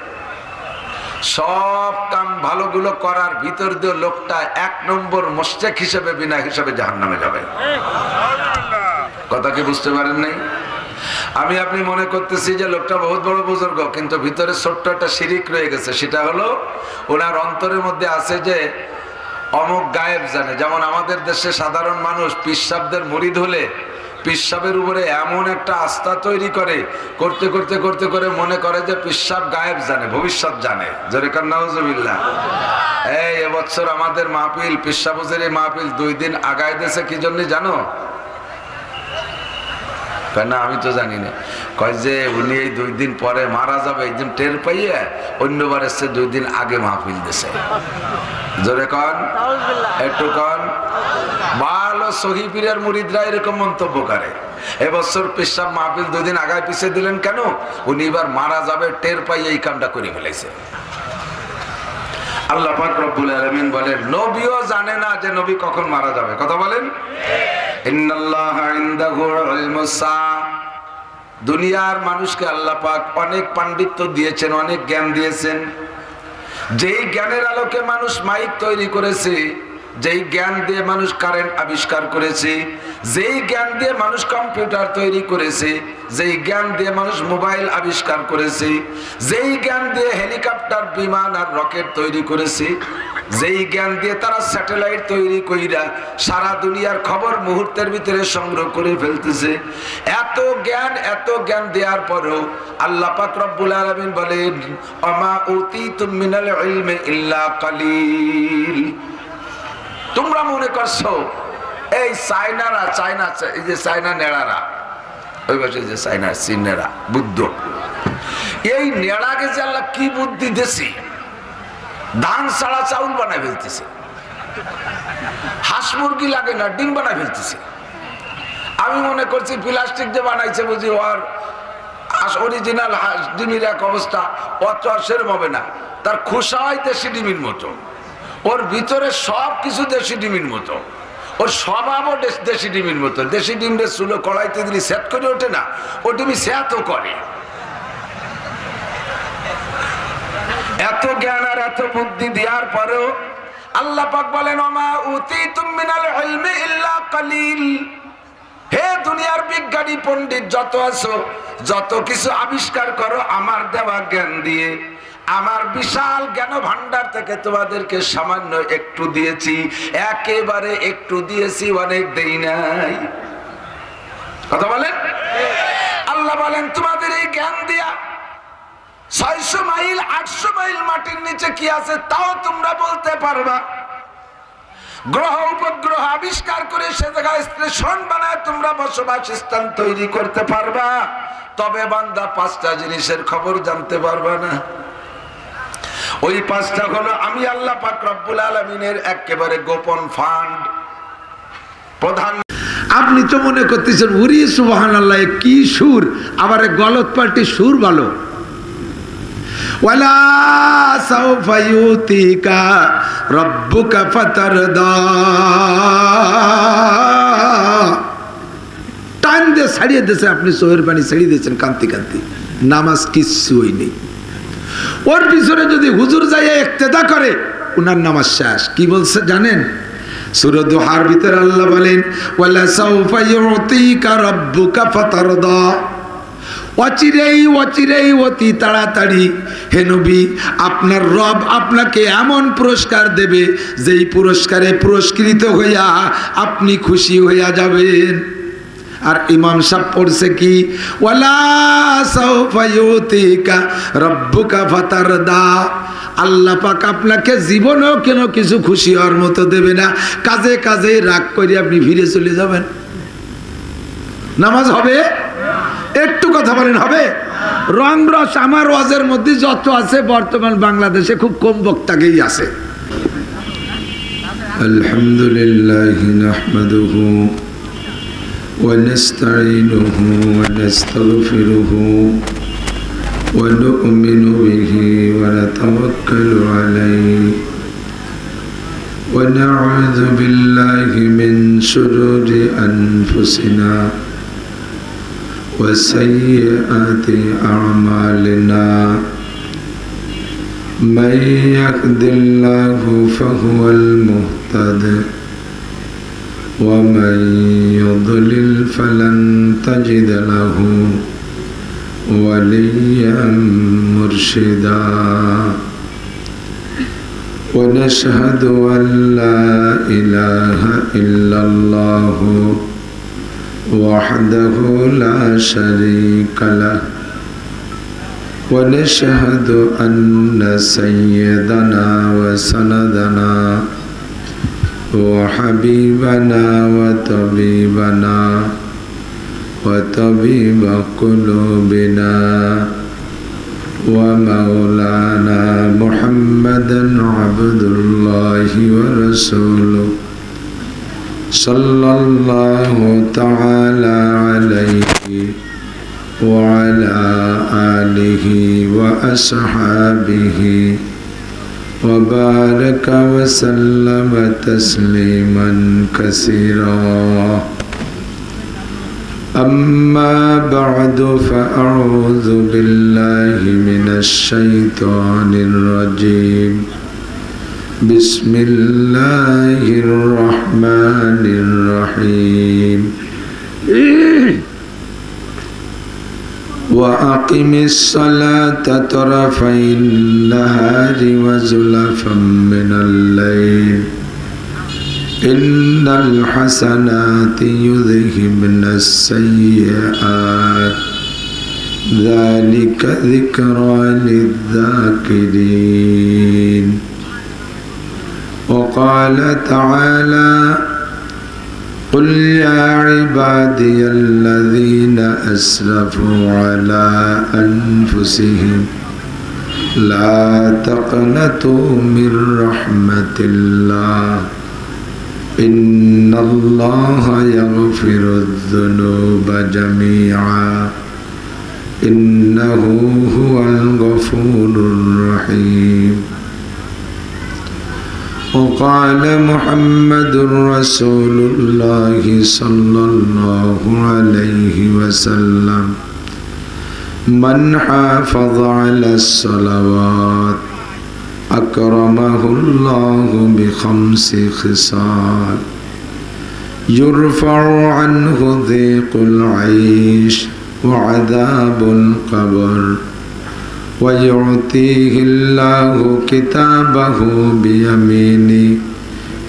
সব কাম ভালোগুলো করার ভিতর দিয়ে লোকটা 1 নম্বর মুশরিক হিসেবে, বিনা হিসেবে জাহান্নামে যাবে। কথা কি বুঝতে পারেন নাই? আমি আপনি মনে করতেছি যে লোকটা বহুত বড় বুজুর্গ, কিন্তু ভিতরে ছোট্ট একটা শিরিক রয়ে গেছে। সেটা হলো ওনার অন্তরের মধ্যে আছে যে অমুক গায়েব জানে। যেমন আমাদের দেশে সাধারণ মানুষ পিসাবদের মুরিদ হলে পিসাবের উপরে এমন একটা আস্থা তৈরি করে, করতে করতে করতে করে মনে করে যে পিসাব গায়েব জানে, ভবিষ্যৎ জানে। জোরে কান নাউজুবিল্লাহ। এই এবছর আমাদের মাহফিল, পিসাবুজের এই মাহফিল 2 দিন আগায় দিয়েছে কি জন্য জানো? না আমি তো জানি না। কয় যে উনি এই 2 দিন পরে মারা যাবে, এই দিন টের পাইয়ে অন্যবার এসে 2 দিন আগে মাহফিল দিছে। জোরে কন, একটু কন। ভালো সহি পীরের মুরিদরা এরকম মন্তব্য করে। এবছর পেশাব মাহফিল 2 দিন আগায় পিছিয়ে দিলেন কেন? উনি এবার মারা যাবে টের পাইয়ে এই কামটা করে ফেলেছে। আল্লাহ পাক রব্বুল আলামিন বলেন নবীও জানে না যে নবী কখন মারা যাবে। কথা বলেন। ইন্নাল্লাহা ইনদাহু ইলমুস সাআ। দুনিয়ার মানুষকে আল্লাহ পাক অনেক পাণ্ডিত্য দিয়েছেন, অনেক জ্ঞান দিয়েছেন। যেই জ্ঞানের আলোকে মানুষ মাইক তৈরি করেছে, যেই জ্ঞান দিয়ে মানুষ কারেন্ট আবিষ্কার করেছে, যেই জ্ঞান দিয়ে মানুষ কম্পিউটার তৈরি করেছে, যেই জ্ঞান দিয়ে মানুষ মোবাইল আবিষ্কার করেছে, যেই জ্ঞান দিয়ে হেলিকপ্টার, বিমান আর রকেট তৈরি করেছে, যেই জ্ঞান দিয়ে তারা স্যাটেলাইট তৈরি কইরা সারা দুনিয়ার খবর মুহূর্তের ভিতরে সংগ্রহ করে ফেলতেছে, এত জ্ঞান দেওয়ার পরেও আল্লাহ পাক রব্বুল আলামিন বলেন আমা উতিতুম মিনাল ইলমি ইল্লা কালিল। তোমরা মনে করছো এই চায়নারা, এই যে চায়না নেড়ারা, ওই বছর যে চায়না চীনেরা বুদ্ধ, এই নেড়াকে যে আল্লাহ কি বুদ্ধি দিয়েছে, ধান ছাড়া চাউল বানায় ফেলতেছে, হাঁস মুরগি লাগে না ডিম বানায় ফেলতেছে। আমি মনে করছি প্লাস্টিক যে বানাইছে বুঝি ওর অরিজিনাল হাঁস ডিমের এক অবস্থা, অত সেরম হবে না। তার খোসা হয় দেশি ডিমের মতো, ওর ভিতরে সব কিছু দেশি ডিমের মতো, ওর স্বভাবও দেশি ডিমের মতো। দেশি ডিমটা চুলো কড়াইতে দিলে সেট করে ওঠে না, ও ডিমি সেতও করে। এত জ্ঞান আর এত বুদ্ধি দেওয়ার পরেও আল্লাহ পাক বলেন ওমা উতিতুম মিনাল ইলমি ইল্লা কালিল। হে দুনিয়ার বিজ্ঞানী পণ্ডিত যত আছো, যত কিছু আবিষ্কার করো আমার দেওয়া জ্ঞান দিয়ে, আমার বিশাল জ্ঞান ভান্ডার থেকে তোমাদেরকে সামান্য একটু দিয়েছি, একেবারে একটু দিয়েছি, অনেক দেই নাই। কথা বলেন। আল্লাহ বলেন তোমাদের এই জ্ঞান দিয়া 600 মাইল 800 মাইল মাটির নিচে কি আছে তাও তোমরা বলতে পারবা। গ্রহ উপগ্রহ আবিষ্কার করে সে জায়গায় স্টেশন বানায় তোমরা বসবাস স্থান তৈরি করতে পারবা। তবে বান্দা 5টা জিনিসের খবর জানতে পারবা না। ওই 5টা হলো আমি আল্লাহ পাক রব্বুল আলামিনের একেবারে গোপন ফান্ড। প্রধান আপনি তো মনে করতেছেন উরি সুবহানাল্লাহ কি সুর, আবার গলত পাল্টি সুর ভালো। ওয়ালা সাউফা ইউতিকা রাব্বুকা ফাতারদা। টান দিয়ে ছাড়িয়ে দিয়েছে, আপনি চোখের পানি ছাড়িয়ে দিয়েছেন কান্তি কান্তি, নামাজ কিচ্ছু হয়নি। ওর পিছনে যদি হুজুর যাইয়া ইক্তেদা করে উনার নামাজ শেষ। কি বলছে জানেন? সূরা দুহার ভিতরে আল্লাহ বলেন ওয়ালা সাউফা ইউতিকা রাব্বুকা ফাতারদা। অচিরেই অতি তাড়াতাড়ি হে নবী আপনার রব আপনাকে এমন পুরস্কার দেবে যেই পুরস্কারে পুরস্কৃত হইয়া আপনি খুশি হইয়া যাবেন। আর ইমাম সাহেব পড়ছে কি ওয়ালা সাউফা ইউতিকা রাব্বুকা ফাতারদা। আল্লাহ পাক আপনাকে জীবনেও কেন কিছু খুশি হওয়ার মতো দেবে না, কাজে কাজে রাগ করে আপনি ফিরে চলে যাবেন। নামাজ হবে? একটু কথা বলেন হবে? রং রস আমার ওয়াজের মধ্যে যত আছে বর্তমান বাংলাদেশে খুব কম বক্তাকেই আছে। আলহামদুলিল্লাহ নাহমাদুহু ওয়া নাস্তাঈনুহু ওয়া নাস্তাগফিরুহু ওয়া নু'মিনু বিহি ওয়া নাতাওয়াক্কালু আলাইহি ওয়া না'উযু বিল্লাহি মিন শুরুরি আনফুসিনা وسيئات أعمالنا من يهد الله فهو المهتد ومن يضلل فلن تجد له وليا مرشدا ونشهد أن لا إله إلا الله وحده لا شريك له ونشهد أن سيدنا وسندنا وحبيبنا وطبيب قلوبنا ومولانا محمدا عبد الله ورسوله صلى الله تعالى عليه وعلى آله وأصحابه وبارك وسلم تسليما كثيرا أما بعد فأعوذ بالله من الشيطان الرجيم بسم الله الرحمن الرحيم وأقم الصلاة طرفي النهار وزلفا من الليل إن الحسنات يذهبن السيئات ذلك ذكرى للذاكرين وقال تعالى قل يا عبادي الذين أسرفوا على أنفسهم لا تقنطوا من رحمة الله إن الله يغفر الذنوب جميعا إنه هو الغفور الرحيم وقال محمد رسول الله صلى الله عليه وسلم من حافظ على الصلوات أكرمه الله بخمس خصال يرفع عنه ضيق العيش وعذاب القبر ويعطيه الله كتابه بيمينه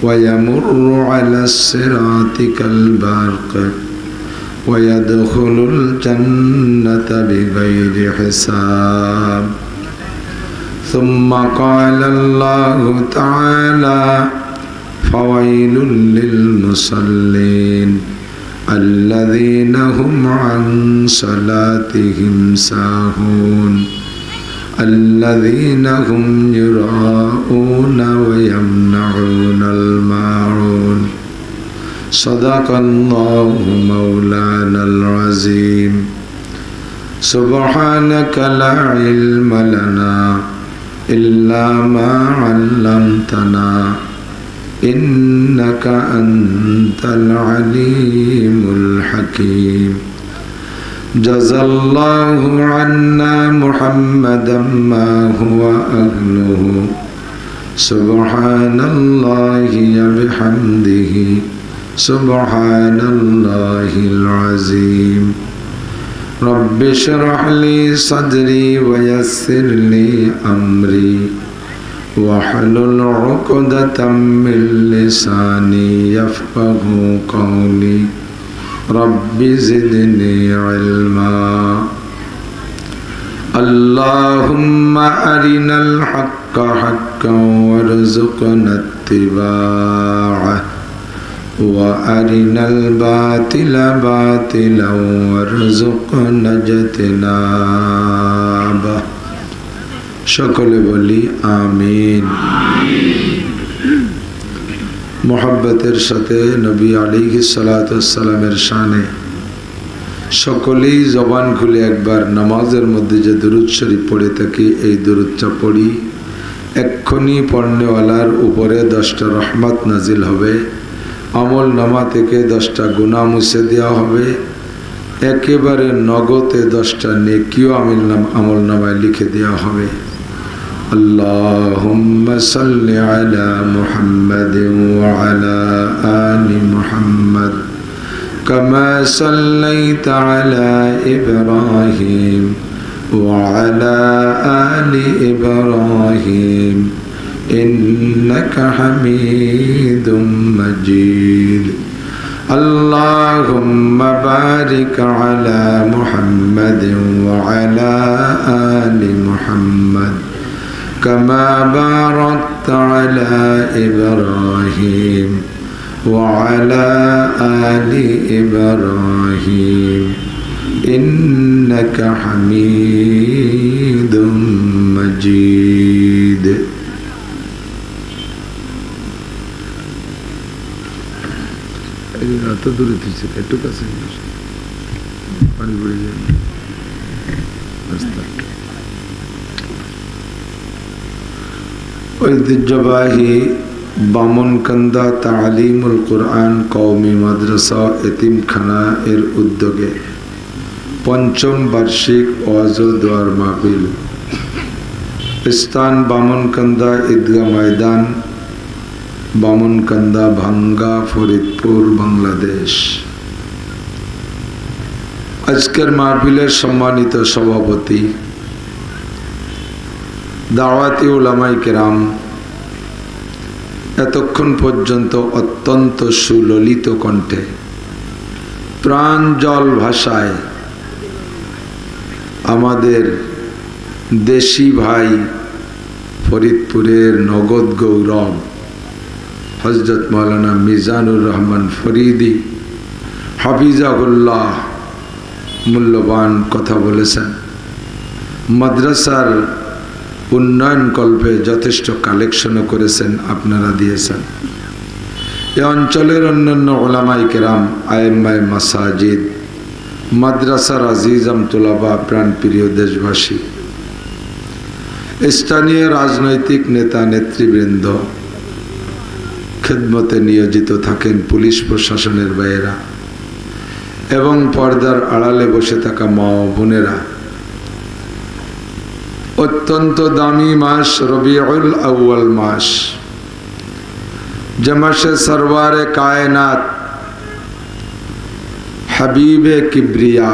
ويمر على الصراط كالبرق ويدخل الجنة بغير حساب ثم قال الله تعالى فويل للمصلين الذين هم عن صلاتهم ساهون الذين هم يراءون ويمنعون الماعون صدق الله مولانا العظيم سبحانك لا علم لنا إلا ما علمتنا إنك أنت العليم الحكيم جزى الله عنا محمدا ما هو أهله سبحان الله بحمده سبحان الله العظيم رب اشرح لي صدري ويسر لي أمري واحلل عقدة من لساني يفقه قولي رب زدني علما اللهم أرنا الحق حقا وارزقنا اتباعه وأرنا الباطل باطلا وارزقنا اجتنابه সকলে বলি আমিন। মোহাব্বতের সাথে নবী আলাইহিস সালাতু ওয়াস সালামের শানে সকলেই জবান খুলে একবার নামাজের মধ্যে যে দুরূদ শরীফ পড়ে থাকি এই দুরূদটা পড়ি। এক্ষুনি পড়নেওয়ালার উপরে 10টা রহমত নাজিল হবে, আমল নামা থেকে 10টা গুনাহ মুছে দেওয়া হবে, একেবারে নগদে 10টা নেকিও আমল নামায় লিখে দেওয়া হবে। اللهم صل على محمد وعلى آل محمد كما صليت على إبراهيم وعلى آل إبراهيم إنك حميد مجيد اللهم بارك على محمد وعلى آل محمد كما باركت على إبراهيم وعلى آل إبراهيم إنك حميد مجيد এত দূরে থেকে একটু কাছে পানি পড়ে যায় ঐতিহ্যবাহী বামনকান্দা তালিমুল কোরআন কওমি মাদ্রাসা এতিমখানা এর উদ্যোগে পঞ্চম বার্ষিক ওয়াজ ও দোয়ার মাহফিল স্থান বামনকান্দা ঈদগাহ ময়দান বামনকান্দা ভাঙ্গা ফরিদপুর বাংলাদেশ। আজকের মাহফিলের সম্মানিত সভাপতি দাওয়াতি উলামায়ে কেরাম এতক্ষণ পর্যন্ত অত্যন্ত সুললিত কণ্ঠে প্রাঞ্জল ভাষায় আমাদের দেশি ভাই ফরিদপুরের নগদ গৌরব হযরত মাওলানা মিজানুর রহমান ফরিদি হাফিজাহুল্লাহ মূল্যবান কথা বলেছেন। মাদ্রাসার উন্নয়ন কল্পে যথেষ্ট কালেকশনও করেছেন, আপনারা দিয়েছেন। এই অঞ্চলের অন্যান্য উলামায়ে কেরাম, আইম্মায়ে মাসাজিদ, মাদ্রাসার আজিজ আমতুলাবা, প্রাণপ্রিয় দেশবাসী, স্থানীয় রাজনৈতিক নেতা নেতৃবৃন্দ, খেদমতে নিয়োজিত থাকেন পুলিশ প্রশাসনের ভাইয়েরা এবং পর্দার আড়ালে বসে থাকা মা ও বোনেরা, অত্যন্ত দামি মাস রবিউল আউয়াল মাস, যে মাসে সরওয়ারে কায়নাত হাবিবে কিবরিয়া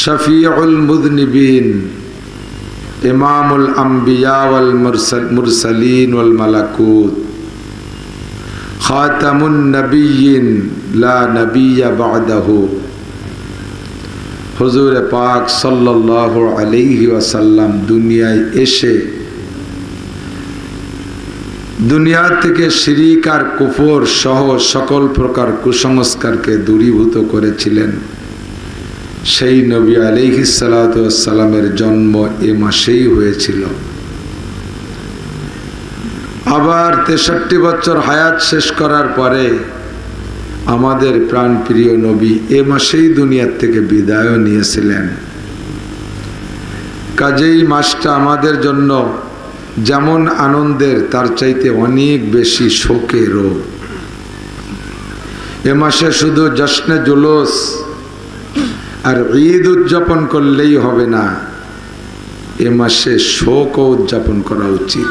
শফিউল মুযনিবিন ইমামুল আম্বিয়া ওয়াল মুরসালিন ওয়াল মালাকুত খাতামুন নবিয়্যিন লা নবিয়্য বা'দাহু হুজুর পাক সাল্লাল্লাহু আলাইহি ওয়াসাল্লাম দুনিয়ায় এসে দুনিয়া থেকে শিরিক আর কুফর সহ সকল প্রকার কুসংস্কারকে দূরীভূত করেছিলেন। সেই নবী আলাইহিস সালাতু ওয়াস সালামের জন্ম এ মাসেই হয়েছিল। আবার ৬৩ বছর হায়াত শেষ করার পরে আমাদের প্রাণপ্রিয় নবী এ মাসেই দুনিয়ার থেকে বিদায় নিয়েছিলেন। কাজেই মাসটা আমাদের জন্য যেমন আনন্দের তার চাইতে অনেক বেশি শোকেরও। এ মাসে শুধু জশ্নে জুলুস আর ঈদ উদযাপন করলেই হবে না, এ মাসে শোকও উদযাপন করা উচিত।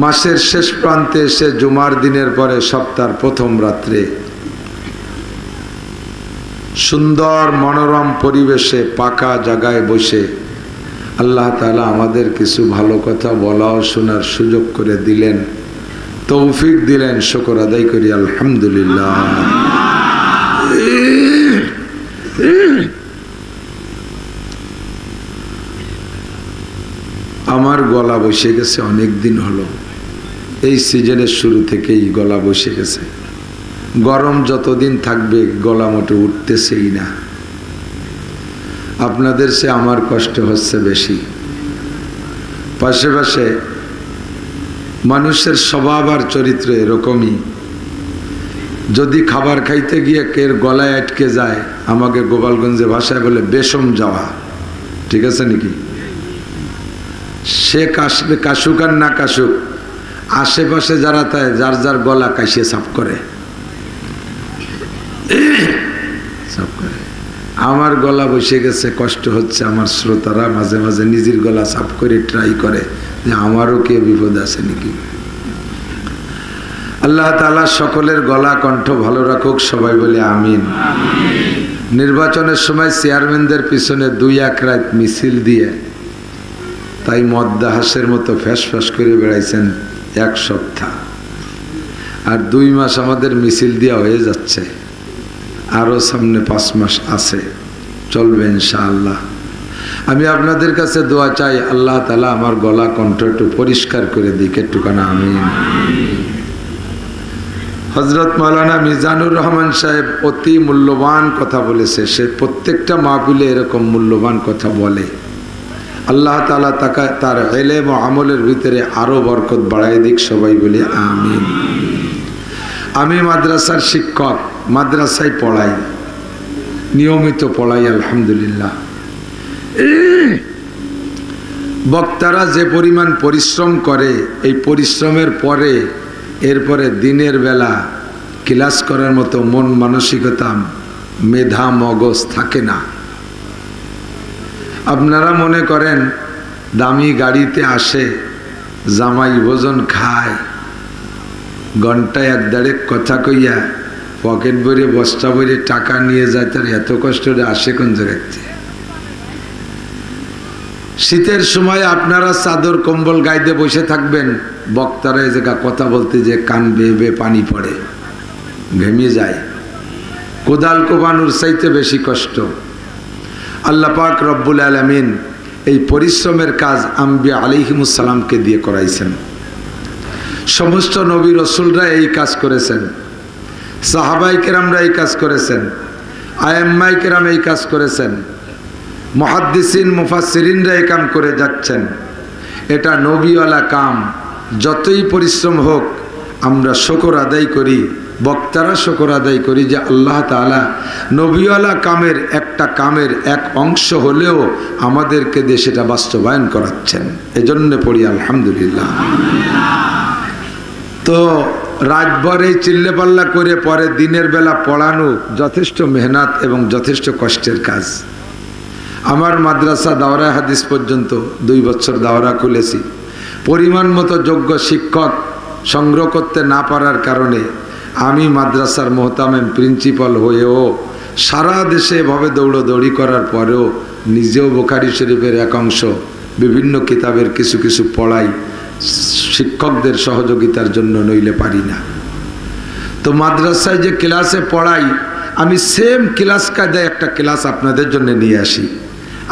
মাসের শেষ প্রান্তে এসে জুমার দিনের পরে সপ্তাহের প্রথম রাত্রে সুন্দর মনোরম পরিবেশে পাকা জায়গায় বসে আল্লাহ তাআলা আমাদের কিছু ভালো কথা বলা ও শোনার সুযোগ করে দিলেন, তৌফিক দিলেন, শুকর আদায় করি আলহামদুলিল্লাহ। আমার গলা বসে গেছে, অনেক দিন হলো, এই সিজনের শুরু থেকেই গলা বসে গেছে। গরম যতদিন থাকবে গলা মোটে উঠতেছেই না। আপনাদের সে আমার কষ্ট হচ্ছে বেশি। পাশে পাশে মানুষের স্বভাব আর চরিত্র এরকমই, যদি খাবার খাইতে গিয়ে কের গলায় আটকে যায়, আমাকে গোপালগঞ্জে ভাষায় বলে বেশম যাওয়া, ঠিক আছে নাকি? সে কাশবে, কাশুক আর না কাশুক, আশেপাশে যারা তাই যার যার গলা কাশিয়ে সাফ করে। আমার গলা বসে গেছে, কষ্ট হচ্ছে। আমার শ্রোতারা মাঝে মাঝে নিজের গলা সাফ করে ট্রাই করে যে আমারও কে বিপদ আছে নাকি। আল্লাহ তাআলা সকলের গলা কণ্ঠ ভালো রাখুক, সবাই বলে আমিন। নির্বাচনের সময় চেয়ারম্যানদের পিছনে 2-1 রাত মিছিল দিয়ে তাই মদ্দা হাঁসের মতো ফ্যাস ফ্যাস করে বেড়াইছেন 1 সপ্তাহ, আর 2 মাস আমাদের মিছিল দেওয়া হয়ে যাচ্ছে, আরও সামনে 5 মাস আছে, চলবে ইনশাআল্লাহ। আমি আপনাদের কাছে দোয়া চাই, আল্লাহ তাআলা আমার গলা কণ্ঠ একটু পরিষ্কার করে দিক, একটুখানা আমিন। হযরত মাওলানা মিজানুর রহমান সাহেব অতি মূল্যবান কথা বলেছে, সে প্রত্যেকটা মাহফিলে এরকম মূল্যবান কথা বলে। আল্লাহ তাআলা তাকে তার ইলম ও আমলের ভিতরে আরো বরকত বাড়ায় দিক, সবাই বলি আমিন। আমি মাদ্রাসার শিক্ষক, মাদ্রাসায় পড়াই, নিয়মিত পড়াই আলহামদুলিল্লাহ। বক্তারা যে পরিমাণ পরিশ্রম করে, এই পরিশ্রমের পরে এরপরে দিনের বেলা ক্লাস করার মতো মন মানসিকতা, মেধা, মগজ থাকে না। আপনারা মনে করেন দামি গাড়িতে আসে, জামাই ভোজন খায়, ঘন্টায় 1-1.5 কথা কইয়া পকেট ভরে বস্তা ভরে টাকা নিয়ে যায়, তার এত কষ্ট আসে কোন জায়গাতে? শীতের সময় আপনারা চাদর কম্বল গায়ে বসে থাকবেন, বক্তারা এই জায়গা কথা বলতে যে কান বেয়ে বেয়ে পানি পড়ে, ঘেমে যায়, কোদাল কোবানোর চাইতে বেশি কষ্ট। আল্লাহ পাক রব্বুল আলামিন এই পরিশ্রমের কাজ আম্বিয়া আলাইহিমুস সালামকে দিয়ে করাইছেন। সমস্ত নবী রাসূলরা এই কাজ করেছেন, সাহাবায়ে কেরামরা এই কাজ করেছেন, আইম্মায়ে কেরাম এই কাজ করেছেন, মুহাদ্দিসিন মুফাসসিরিনরা এই কাম করে যাচ্ছেন। এটা নবীওয়ালা কাম, যতই পরিশ্রম হোক আমরা শুকর আদায় করি, বক্তারা শুকর আদায় করি যে আল্লাহ তাআলা নবীওয়ালা কামের একটা কামের এক অংশ হলেও আমাদেরকে দিয়ে সেটা বাস্তবায়ন করাচ্ছেন, এজন্য পড়ি আলহামদুলিল্লাহ। তো রাতভর এই চিল্লেপাল্লা করে পরে দিনের বেলা পড়ানো যথেষ্ট মেহনত এবং যথেষ্ট কষ্টের কাজ। আমার মাদ্রাসা দাওরা হাদিস পর্যন্ত 2 বছর দাওরা খুলেছি, পরিমাণ মতো যোগ্য শিক্ষক সংগ্রহ করতে না পারার কারণে আমি মাদ্রাসার মোহতামেম প্রিন্সিপাল হয়েও সারা দেশে এভাবে দৌড়দৌড়ি করার পরেও নিজেও বুখারী শরীফের এক অংশ, বিভিন্ন কিতাবের কিছু কিছু পড়াই শিক্ষকদের সহযোগিতার জন্য, নইলে পারি না। তো মাদ্রাসায় যে ক্লাসে পড়াই, আমি সেম ক্লাস কায়দায় একটা ক্লাস আপনাদের জন্য নিয়ে আসি।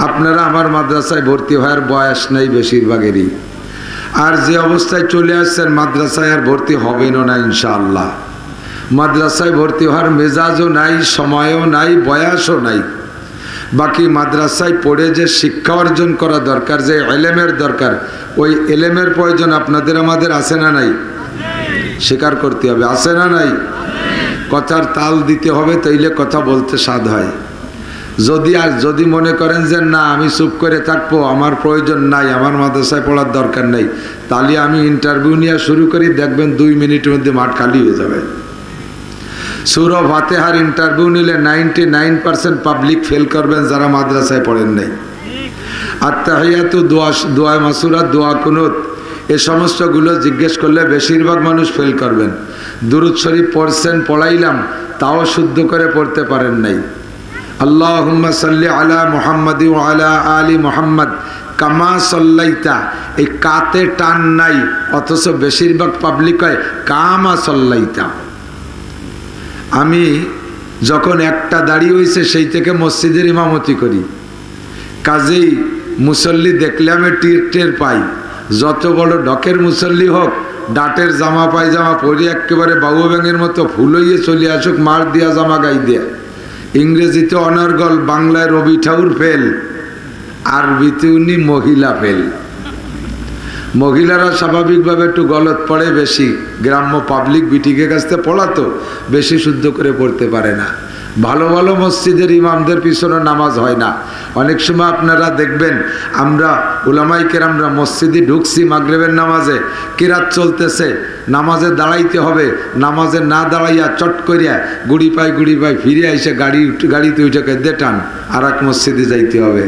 আপনারা আমার মাদ্রাসায় ভর্তি হওয়ার বয়স নেই বেশিরভাগেরই, আর যে অবস্থায় চলে আসছেন মাদ্রাসায় আর ভর্তি হবেনও না ইনশাআল্লাহ। মাদ্রাসায় ভর্তি হওয়ার মেজাজও নাই, সময়ও নাই, বয়সও নাই। বাকি মাদ্রাসায় পড়ে যে শিক্ষা অর্জন করা দরকার, যে ইলমের দরকার, ওই ইলমের প্রয়োজন আপনাদের আমাদের আছে না নাই? স্বীকার করতে হবে, আছে না নাই? কথার তাল দিতে হবে, তাইলে কথা বলতে স্বাদ হয়। যদি মনে করেন যে না আমি চুপ করে থাকবো, আমার প্রয়োজন নাই, আমার মাদ্রাসায় পড়ার দরকার নেই, তাহলে আমি ইন্টারভিউ নিয়ে শুরু করি, দেখবেন 2 মিনিটের মধ্যে মাঠ খালি হয়ে যাবে। সূরা ফাতিহার ইন্টারভিউ নিলে 99% পাবলিক ফেল করবেন যারা মাদ্রাসায় পড়েন নাই। আত্তাহিয়াতু, দোয়া মাসুরা, দোয়া কুনুত, এ সমস্তগুলো জিজ্ঞেস করলে বেশিরভাগ মানুষ ফেল করবেন। দুরূদ শরীফ পড়ছেন, পড়াইলাম, তাও শুদ্ধ করে পড়তে পারেন নাই। আল্লাহুম্মা সাল্লি আলা মুহাম্মাদি ওয়া আলা আলি মুহাম্মাদ কামা সাল্লাইতা, এই কাতে টান নাই, অথচ বেশিরভাগ পাবলিক হয় কামা সাল্লাইতা। আমি যখন একটা দাড়ি হয়েছে সেই থেকে মসজিদের ইমামতি করি, কাজেই মুসল্লি দেখলে আমি টের পাই। যত বড় ডকের মুসল্লি হোক, ডাটের জামা পায়জামা পরে একেবারে বাবু ব্যাঙের মতো ফুল হইয়ে চলে আসুক, মার দিয়া জামা গাই দিয়া, ইংরেজিতে অনর্গল, বাংলায় রবি ঠাকুর ফেল, আরবিতে উনি মহিলা ফেল। মহিলারা স্বাভাবিকভাবে একটু গলত পড়ে বেশি, গ্রাম্য পাবলিক বিটিকে কাছতে পড়াতো, বেশি শুদ্ধ করে পড়তে পারে না। ভালো ভালো মসজিদের ইমামদের পিছনে নামাজ হয় না। অনেক সময় আপনারা দেখবেন আমরা উলামায়ে কেরামরা মসজিদে ঢুকছি মাগরিবের নামাজে, কিরাত চলতেছে, নামাজে দাঁড়াইতে হবে, নামাজে না দাঁড়াইয়া চট করিয়া গুড়ি পাই ফিরে আইসে গাড়িতে উঠে কেঁদে টান আর এক মসজিদে যাইতে হবে।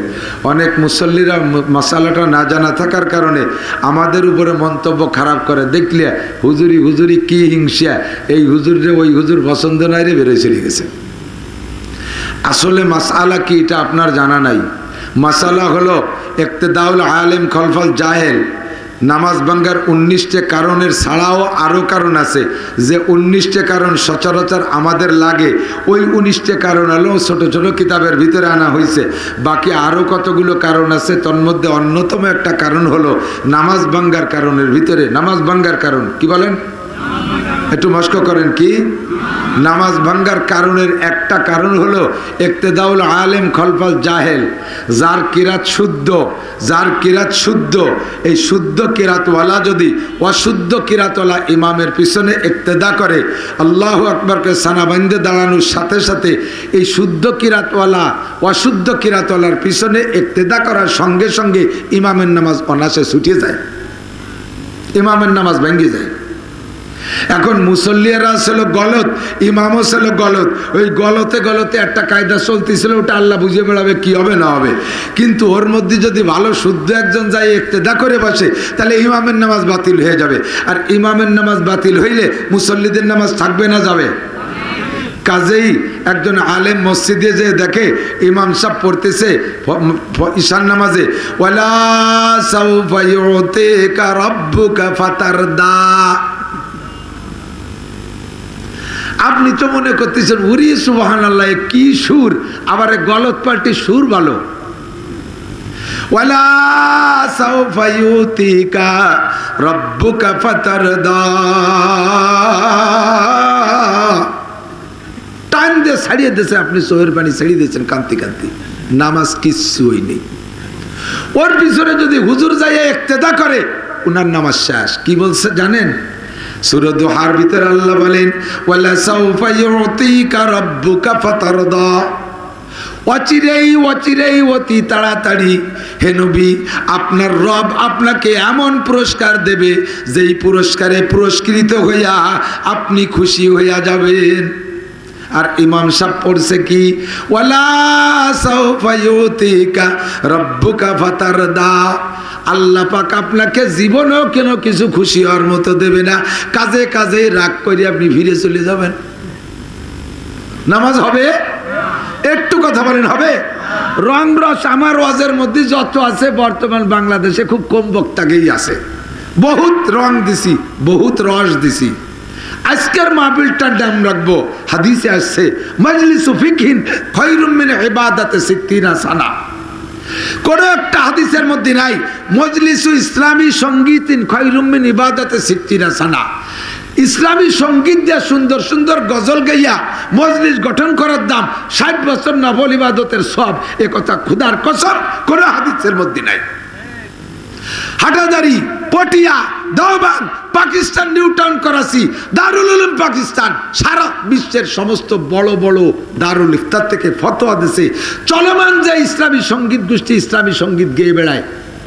অনেক মুসল্লিরা মশালাটা না জানা থাকার কারণে আমাদের উপরে মন্তব্য খারাপ করে, দেখলে হুজুরি কি হিংসা, এই হুজুরে ওই হুজুর পছন্দ নাই রে, বেরোয় চলে গেছে। আসলে মাসআলা কি এটা আপনার জানা নাই। মাসালা হলো ইক্তেদাউল আলেম খলফল জাহেল নামাজ ভাঙ্গার 19টে কারণের ছাড়াও আরও কারণ আছে, যে 19টে কারণ সচরাচর আমাদের লাগে, ওই 19টে কারণ হলো ছোট ছোট কিতাবের ভিতরে আনা হয়েছে। বাকি আরও কতগুলো কারণ আছে, তন্মধ্যে অন্যতম একটা কারণ হলো নামাজ ভাঙ্গার কারণের ভিতরে। নামাজ ভাঙ্গার কারণ কি বলেন? একটু মস্ক করেন কি? নামাজ ভাঙ্গার কারণের একটা কারণ হলো ইক্তেদাউল আলেম খলফল জাহেল, যার কিরাত শুদ্ধ, যার কিরাত শুদ্ধ, এই শুদ্ধ কিরাতওয়ালা যদি অশুদ্ধ কিরাতওয়ালা ইমামের পিছনে ইক্তেদা করে, আল্লাহু আকবরকে সানা বান্ধে দাঁড়ানোর সাথে সাথে এই শুদ্ধ কিরাতওয়ালা অশুদ্ধ কিরাতওয়ালার পিছনে ইক্তেদা করার সঙ্গে সঙ্গে ইমামের নামাজ অনাসে ছুটে যায়, ইমামের নামাজ ভেঙে যায়। এখন মুসল্লিরা ছিল গলত, ইমামও ছিল গলত, ওই গলতে গলতে একটা কায়দা চলতেছিল, ওটা আল্লাহ বুঝে বেড়াবে কি হবে না হবে। কিন্তু ওর মধ্যে যদি ভালো শুদ্ধ একজন যায় ইক্তেদা করে বসে, তাহলে ইমামের নামাজ বাতিল হয়ে যাবে। আর ইমামের নামাজ বাতিল হইলে মুসল্লিদের নামাজ থাকবে না যাবে? কাজেই একজন আলেম মসজিদে যে দেখে ইমাম সাহেব পড়তেছে ঈশান নামাজে, ওয়ালা সাউফা ইউতিকা রাব্বুকা ফাতারদা, আপনি তো মনে করতেছেন উরি সুবহানাল্লাহ কি সুর, আবার গলত পাল্টি সুর ভালো, ওয়ালা সাউফা ইউতিকা রাব্বুকা ফাতারদা, টান দিয়ে ছাড়িয়ে দিয়েছে, আপনি চোখের পানি ছাড়িয়ে দিয়েছেন কান্তি কান্তি, নামাজ কিচ্ছু হয়নি। ওর পিছনে যদি হুজুর যাইয়া ইক্তেদা করে, উনার নামাজ শেষ। কি বলছে জানেন? সূরা দুহার ভিতরে আল্লাহ বলেন, ওয়ালা সাউফা ইউতিকা রাব্বুকা ফাতারদা, অচিরেই অচিরেই অতি তাড়াতাড়ি হে নবী আপনার রব আপনাকে এমন পুরস্কার দেবে, যেই পুরস্কারে পুরস্কৃত হইয়া আপনি খুশি হইয়া যাবেন। আর ইমাম সাহেব পড়ছে কি, ওয়ালা সাউফা ইউতিকা রাব্বুকা ফাতারদা, আল্লাহ পাক আপনাকে জীবনেও কেন কিছু খুশি হওয়ার মতো দেবে না, কাজে কাজে রাগ করে আপনি ফিরে চলে যাবেন। নামাজ হবে? একটু কথা বলেন, হবে? রং রস আমার ওয়াজের মধ্যে যত আছে বর্তমান বাংলাদেশে খুব কম বক্তাকেই আছে, বহুত রং দিছি, বহুত রস দিছি। আজকের মাহফিলটার নাম রাখবো, হাদিসে আসছে মাজলিসু ফিকহিন খায়রুম মিন ইবাদাতি 60 সানা। কোন একটা হাদিসের মধ্যে নাই মজলিসু ইসলামী সঙ্গীতিন খায়রুম মিন ইবাদাতি 60 সানা। ইসলামী সঙ্গীত দিয়ে সুন্দর সুন্দর গজল গাইয়া মজলিস গঠন করার দাম 60 বছর নফল ইবাদতের সব, এ কথা খুদার কসম কোন হাদিসের মধ্যে নাই। হাটাদারি, পটিয়া, দেওবান, পাকিস্তান, নিউ টাউন, করাচি, দারুল উলুম পাকিস্তান, সারা বিশ্বের সমস্ত বড় বড় দারুল ইফতার থেকে ফতোয়া দিয়েছে, চলমান যে ইসলামী সঙ্গীত গোষ্ঠী ইসলামী সঙ্গীত গেয়ে বেড়ায়,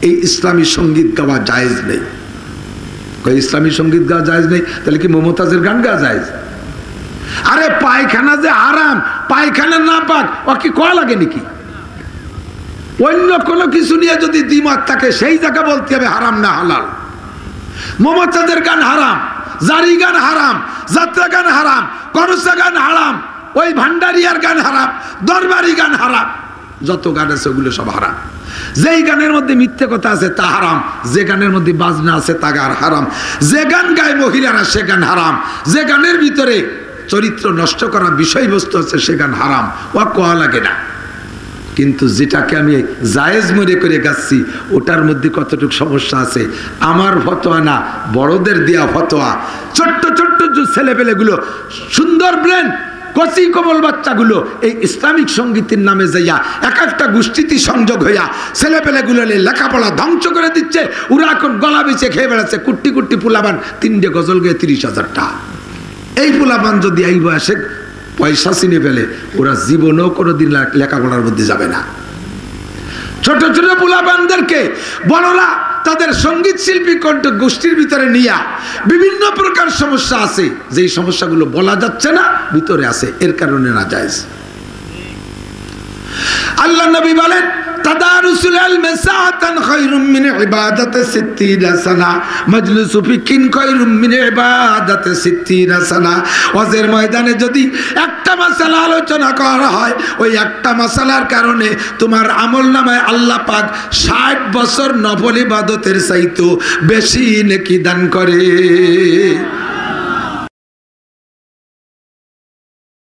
এই ইসলামী সঙ্গীত গাওয়া জায়েজ নেই। ইসলামী সঙ্গীত গাওয়া জায়েজ নেই, তাহলে কি মমতাজের গান গাওয়া জায়েজ? আরে পায়খানা যে হারাম, পায়খানা না পাক ও কি কয়া লাগে নাকি? অন্য কোনো কিছু নিয়ে যদি দ্বিমত থাকে সেই জায়গা বলতে হবে হারাম না হালাল। মমতাজের গান হারাম, জারি গান হারাম, যাত্রা গান হারাম, করসা গান হারাম, ওই ভান্ডারিয়ার গান হারাম, দরবারি গান হারাম, যত গান আছে ওগুলো সব হারাম। যেই গানের মধ্যে মিথ্যে কথা আছে তা হারাম, যে গানের মধ্যে বাজনা আছে তা গান হারাম, যে গান গায় মহিলারা সে গান হারাম, যে গানের ভিতরে চরিত্র নষ্ট করা বিষয়বস্তু আছে সে গান হারাম, ও কোয়া লাগে না। কিন্তু যেটাকে আমি জায়েজ মনে করে গাচ্ছি ওটার মধ্যে কতটুকু সমস্যা আছে আমার ফতোয়া না, বড়দের দেয়া ফতোয়া। ছোট্ট ছোট্ট যে ছেলেপেলেগুলো সুন্দর ব্রেন, কচি কোমল বাচ্চাগুলো এই ইসলামিক সঙ্গীতের নামে যাইয়া এক একটা গোষ্ঠীতে সংযোগ হইয়া ছেলেপেলেগুলো লেখাপড়া ধ্বংস করে দিচ্ছে। ওরা এখন গলা বেঁচে খেয়ে বেড়াচ্ছে, কুট্টি কুট্টি পুলাবান 3টে গজল গেয়ে 30,000 টাকা। এই পুলাবান যদি এই বয়সে পয়সা চিনে ফেলে, ওরা জীবনেও কোনোদিন লেখাপড়ার মধ্যে যাবে না। ছোট ছোট পোলাপানদেরকে বড়রা তাদের সঙ্গীত শিল্পী কণ্ঠ গোষ্ঠীর ভিতরে নিয়ে বিভিন্ন প্রকার সমস্যা আছে, যেই সমস্যাগুলো বলা যাচ্ছে না ভিতরে আছে, এর কারণে না জায়েজ। আল্লাহ নবী বলেন তাদারুসুল ইলমি সাআতান খায়রুম মিন ইবাদাতি 60 সানা, মাজলিসু ফিকিন খায়রুম মিন ইবাদাতি 60 সানা। ওয়াজের ময়দানে যদি একটা মাসালা আলোচনা করা হয়, ওই একটা মাসালার কারণে তোমার আমলনামায় আল্লাহ পাক 60 বছর নফল ইবাদতের চাইতেও বেশি নেকি দান করে।